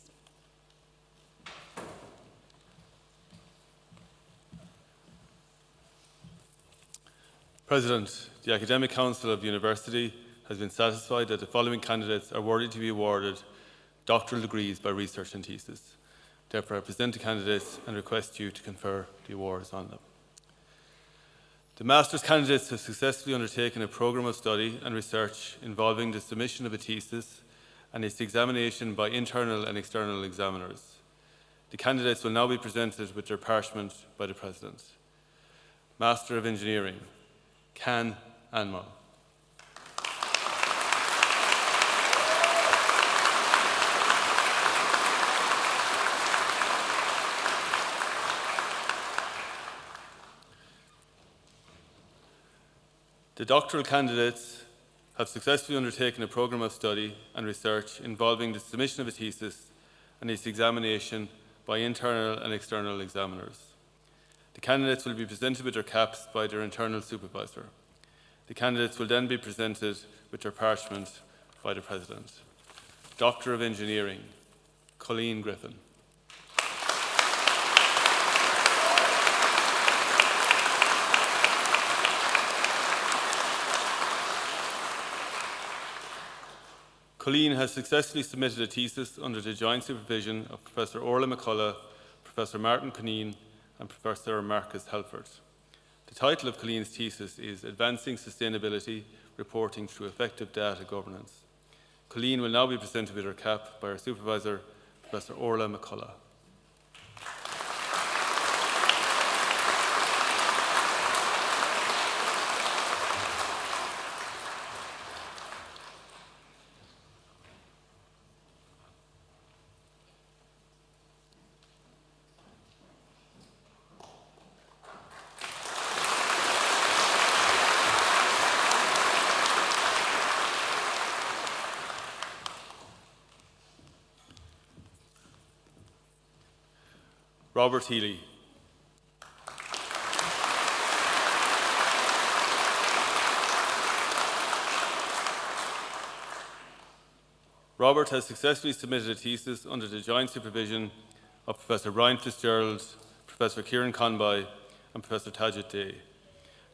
[SPEAKER 6] President, the Academic Council of the University has been satisfied that the following candidates are worthy to be awarded doctoral degrees by research and thesis. Therefore, I present the candidates and request you to confer the awards on them. The Master's candidates have successfully undertaken a programme of study and research involving the submission of a thesis and its examination by internal and external examiners. The candidates will now be presented with their parchment by the President. Master of Engineering, Can Anmal. The doctoral candidates have successfully undertaken a programme of study and research involving the submission of a thesis and its examination by internal and external examiners. The candidates will be presented with their caps by their internal supervisor. The candidates will then be presented with their parchment by the President. Doctor of Engineering, Colleen Griffin. Colleen has successfully submitted a thesis under the joint supervision of Professor Orla McCullough, Professor Martin Cunneen and Professor Marcus Helford. The title of Colleen's thesis is Advancing Sustainability, Reporting Through Effective Data Governance. Colleen will now be presented with her cap by her supervisor, Professor Orla McCullough. Robert Healy. Robert has successfully submitted a thesis under the joint supervision of Professor Brian Fitzgerald, Professor Kieran Conboy and Professor Tajid Day.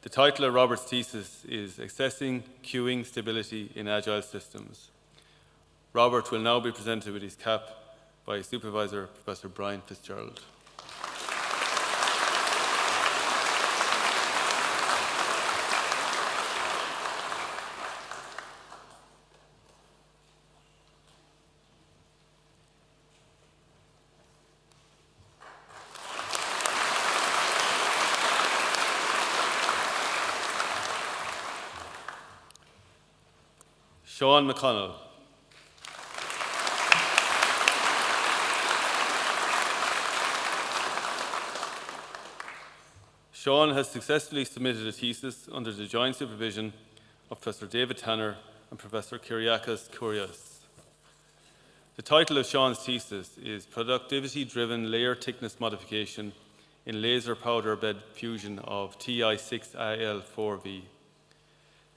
[SPEAKER 6] The title of Robert's thesis is Assessing Queuing Stability in Agile Systems. Robert will now be presented with his cap by his supervisor, Professor Brian Fitzgerald. Sean McConnell. Sean has successfully submitted a thesis under the joint supervision of Professor David Tanner and Professor Kyriakos Kourias. The title of Sean's thesis is Productivity-Driven Layer Thickness Modification in Laser Powder Bed Fusion of TI6AL4V.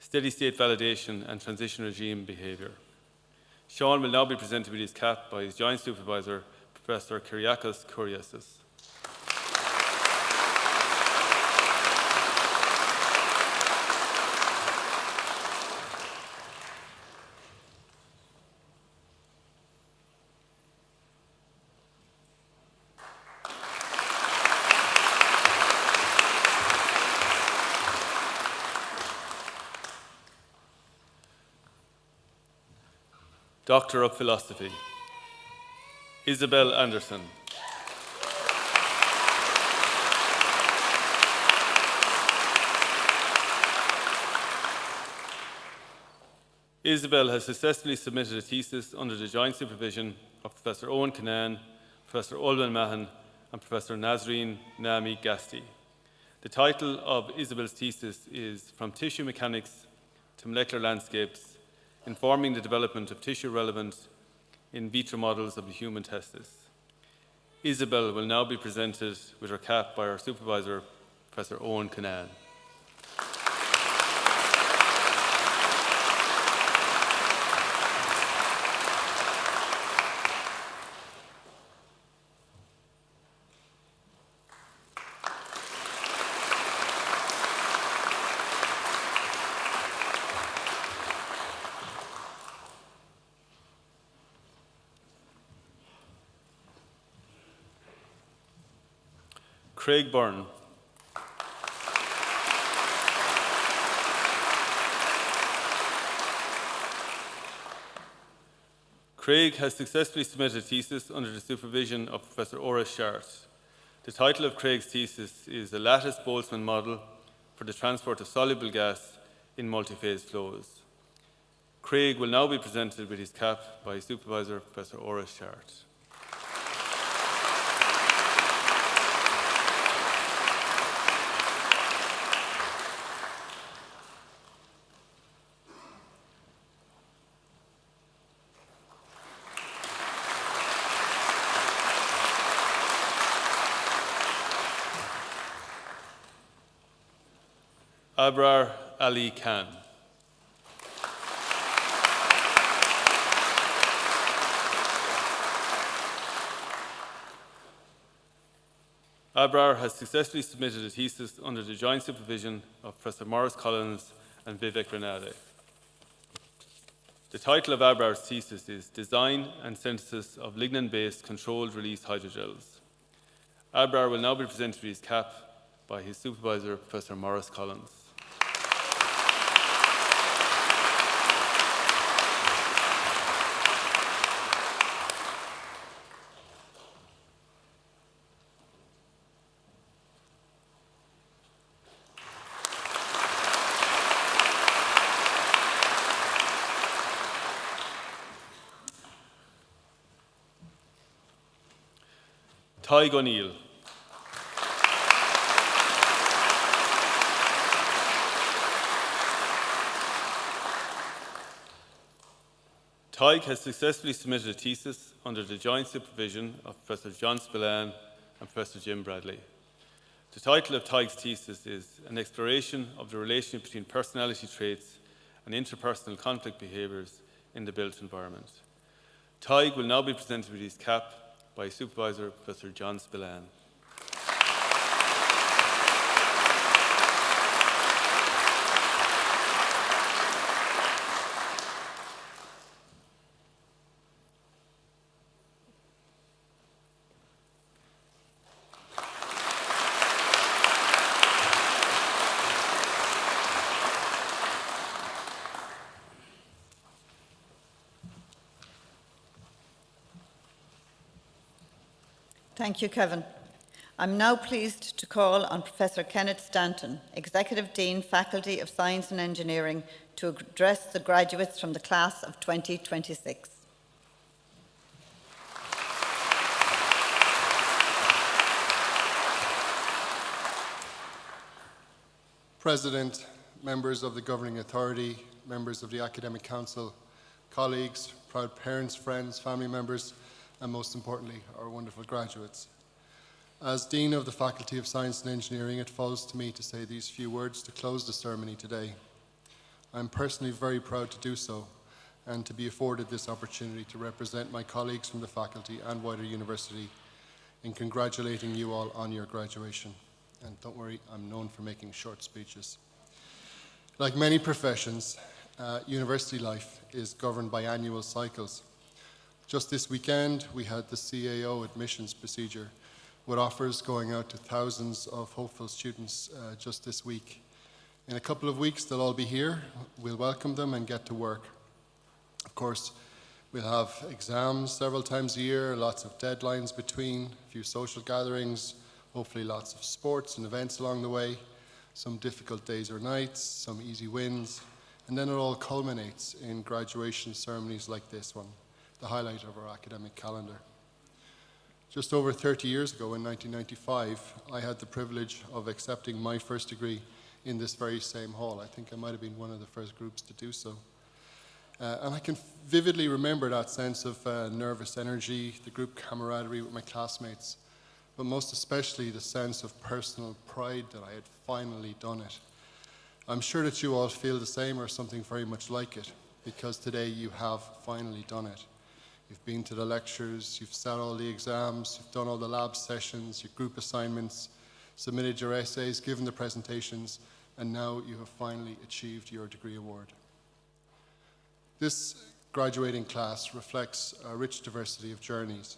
[SPEAKER 6] Steady-state validation and transition regime behaviour. Sean will now be presented with his cap by his joint supervisor, Professor Kyriakos Kouriasis. Doctor of Philosophy, Isabel Anderson. Isabel has successfully submitted a thesis under the joint supervision of Professor Owen Kinane, Professor Olwen Mahan, and Professor Nazreen Nami Gasti. The title of Isabel's thesis is From Tissue Mechanics to Molecular Landscapes, Informing the Development of Tissue-Relevant in Vitro Models of the Human Testis. Isabel will now be presented with her cap by our supervisor, Professor Owen Kinane. Craig Byrne. Craig has successfully submitted a thesis under the supervision of Professor Ora Shart. The title of Craig's thesis is The Lattice Boltzmann Model for the Transport of Soluble Gas in Multiphase Flows. Craig will now be presented with his cap by his supervisor, Professor Ora Shart. Abrar Ali Khan. Abrar has successfully submitted a thesis under the joint supervision of Professor Maurice Collins and Vivek Renade. The title of Abrar's thesis is Design and Synthesis of Lignin-Based Controlled Release Hydrogels. Abrar will now be presented with his cap by his supervisor, Professor Maurice Collins. Tig O'Neill. Tig has successfully submitted a thesis under the joint supervision of Professor John Spillane and Professor Jim Bradley. The title of Tig's thesis is An Exploration of the Relationship Between Personality Traits and Interpersonal Conflict Behaviours in the Built Environment. Tig will now be presented with his cap by his supervisor, Professor John Spillane.
[SPEAKER 3] Thank you, Kevin. I'm now pleased to call on Professor Kenneth Stanton, Executive Dean, Faculty of Science and Engineering, to address the graduates from the class of 2026.
[SPEAKER 4] President, members of the Governing Authority, members of the Academic Council, colleagues, proud parents, friends, family members, and most importantly, our wonderful graduates. As Dean of the Faculty of Science and Engineering, it falls to me to say these few words to close the ceremony today. I'm personally very proud to do so, and to be afforded this opportunity to represent my colleagues from the faculty and wider university in congratulating you all on your graduation. And don't worry, I'm known for making short speeches. Like many professions, university life is governed by annual cycles. Just this weekend, we had the CAO admissions procedure, with offers going out to thousands of hopeful students just this week. In a couple of weeks, they'll all be here. We'll welcome them and get to work. Of course, we'll have exams several times a year, lots of deadlines between, a few social gatherings, hopefully lots of sports and events along the way, some difficult days or nights, some easy wins, and then it all culminates in graduation ceremonies like this one, the highlight of our academic calendar. Just over 30 years ago, in 1995, I had the privilege of accepting my first degree in this very same hall. I think I might have been one of the first groups to do so. And I can vividly remember that sense of nervous energy, the group camaraderie with my classmates, but most especially the sense of personal pride that I had finally done it. I'm sure that you all feel the same or something very much like it, because today you have finally done it. You've been to the lectures, you've sat all the exams, you've done all the lab sessions, your group assignments, submitted your essays, given the presentations, and now you have finally achieved your degree award. This graduating class reflects a rich diversity of journeys.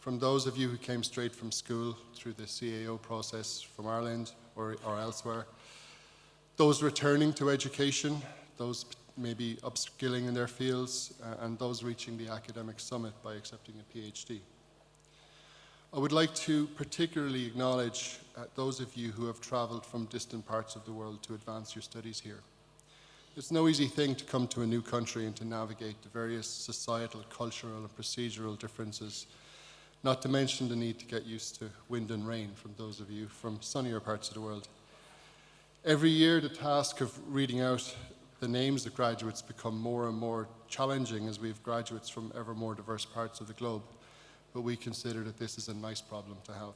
[SPEAKER 4] From those of you who came straight from school through the CAO process from Ireland or elsewhere, those returning to education, those maybe upskilling in their fields, and those reaching the academic summit by accepting a PhD. I would like to particularly acknowledge those of you who have traveled from distant parts of the world to advance your studies here. It's no easy thing to come to a new country and to navigate the various societal, cultural, and procedural differences, not to mention the need to get used to wind and rain from those of you from sunnier parts of the world. Every year, the task of reading out the names of graduates become more and more challenging as we have graduates from ever more diverse parts of the globe, but we consider that this is a nice problem to have.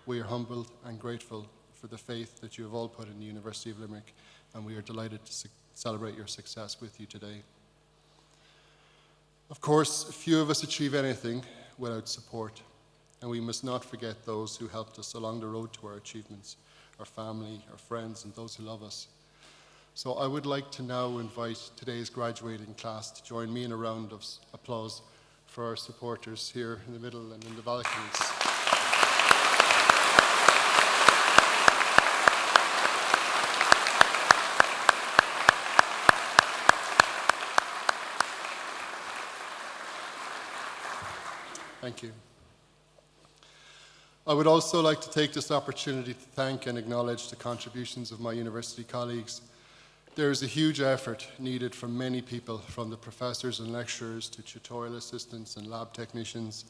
[SPEAKER 4] We are humbled and grateful for the faith that you have all put in the University of Limerick, and we are delighted to celebrate your success with you today. Of course, few of us achieve anything without support, and we must not forget those who helped us along the road to our achievements, our family, our friends, and those who love us. So I would like to now invite today's graduating class to join me in a round of applause for our supporters here in the middle and in the balconies. Thank you. I would also like to take this opportunity to thank and acknowledge the contributions of my university colleagues. There is a huge effort needed from many people, from the professors and lecturers to tutorial assistants and lab technicians,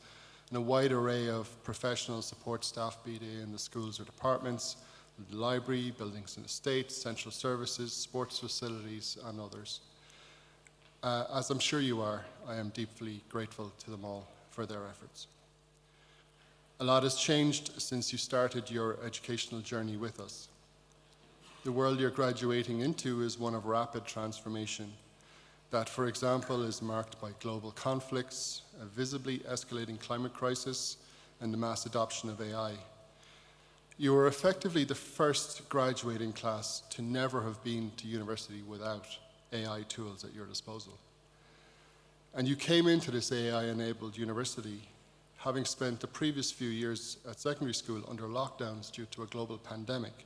[SPEAKER 4] and a wide array of professional support staff, be they in the schools or departments, the library, buildings and estates, central services, sports facilities, and others. As I'm sure you are, I am deeply grateful to them all for their efforts. A lot has changed since you started your educational journey with us. The world you're graduating into is one of rapid transformation that, for example, is marked by global conflicts, a visibly escalating climate crisis, and the mass adoption of AI. You are effectively the first graduating class to never have been to university without AI tools at your disposal. And you came into this AI-enabled university having spent the previous few years at secondary school under lockdowns due to a global pandemic.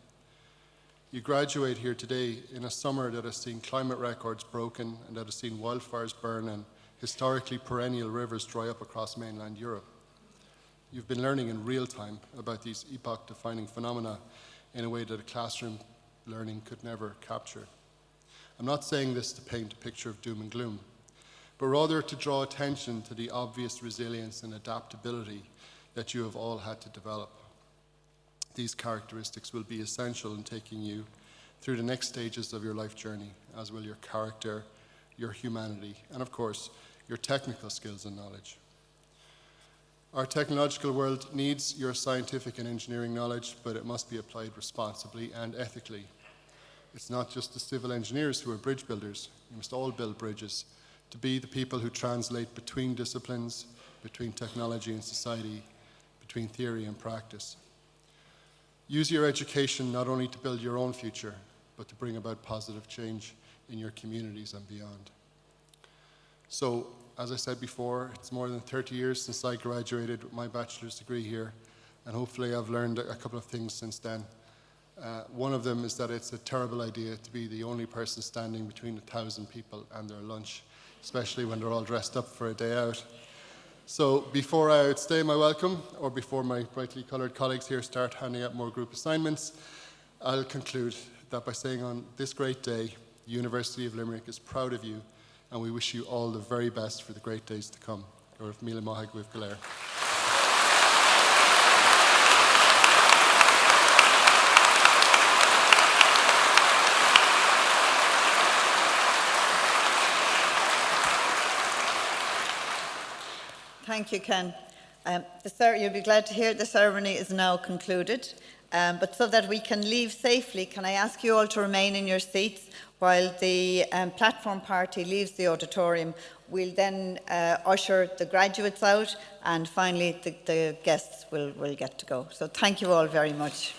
[SPEAKER 4] You graduate here today in a summer that has seen climate records broken and that has seen wildfires burn and historically perennial rivers dry up across mainland Europe. You've been learning in real time about these epoch-defining phenomena in a way that a classroom learning could never capture. I'm not saying this to paint a picture of doom and gloom, but rather to draw attention to the obvious resilience and adaptability that you have all had to develop. These characteristics will be essential in taking you through the next stages of your life journey, as will your character, your humanity, and of course, your technical skills and knowledge. Our technological world needs your scientific and engineering knowledge, but it must be applied responsibly and ethically. It's not just the civil engineers who are bridge builders. You must all build bridges to be the people who translate between disciplines, between technology and society, between theory and practice. Use your education not only to build your own future, but to bring about positive change in your communities and beyond. So, as I said before, it's more than 30 years since I graduated with my bachelor's degree here, and hopefully I've learned a couple of things since then. One of them is that it's a terrible idea to be the only person standing between 1,000 people and their lunch, especially when they're all dressed up for a day out. So before I outstay my welcome, or before my brightly coloured colleagues here start handing out more group assignments, I'll conclude that by saying on this great day, the University of Limerick is proud of you, and we wish you all the very best for the great days to come. Gorf Míle Maith Guibh Galéir.
[SPEAKER 3] Thank you, Ken. You'll be glad to hear the ceremony is now concluded. But so that we can leave safely, can I ask you all to remain in your seats while the platform party leaves the auditorium? We'll then usher the graduates out, and finally the guests will get to go. So thank you all very much.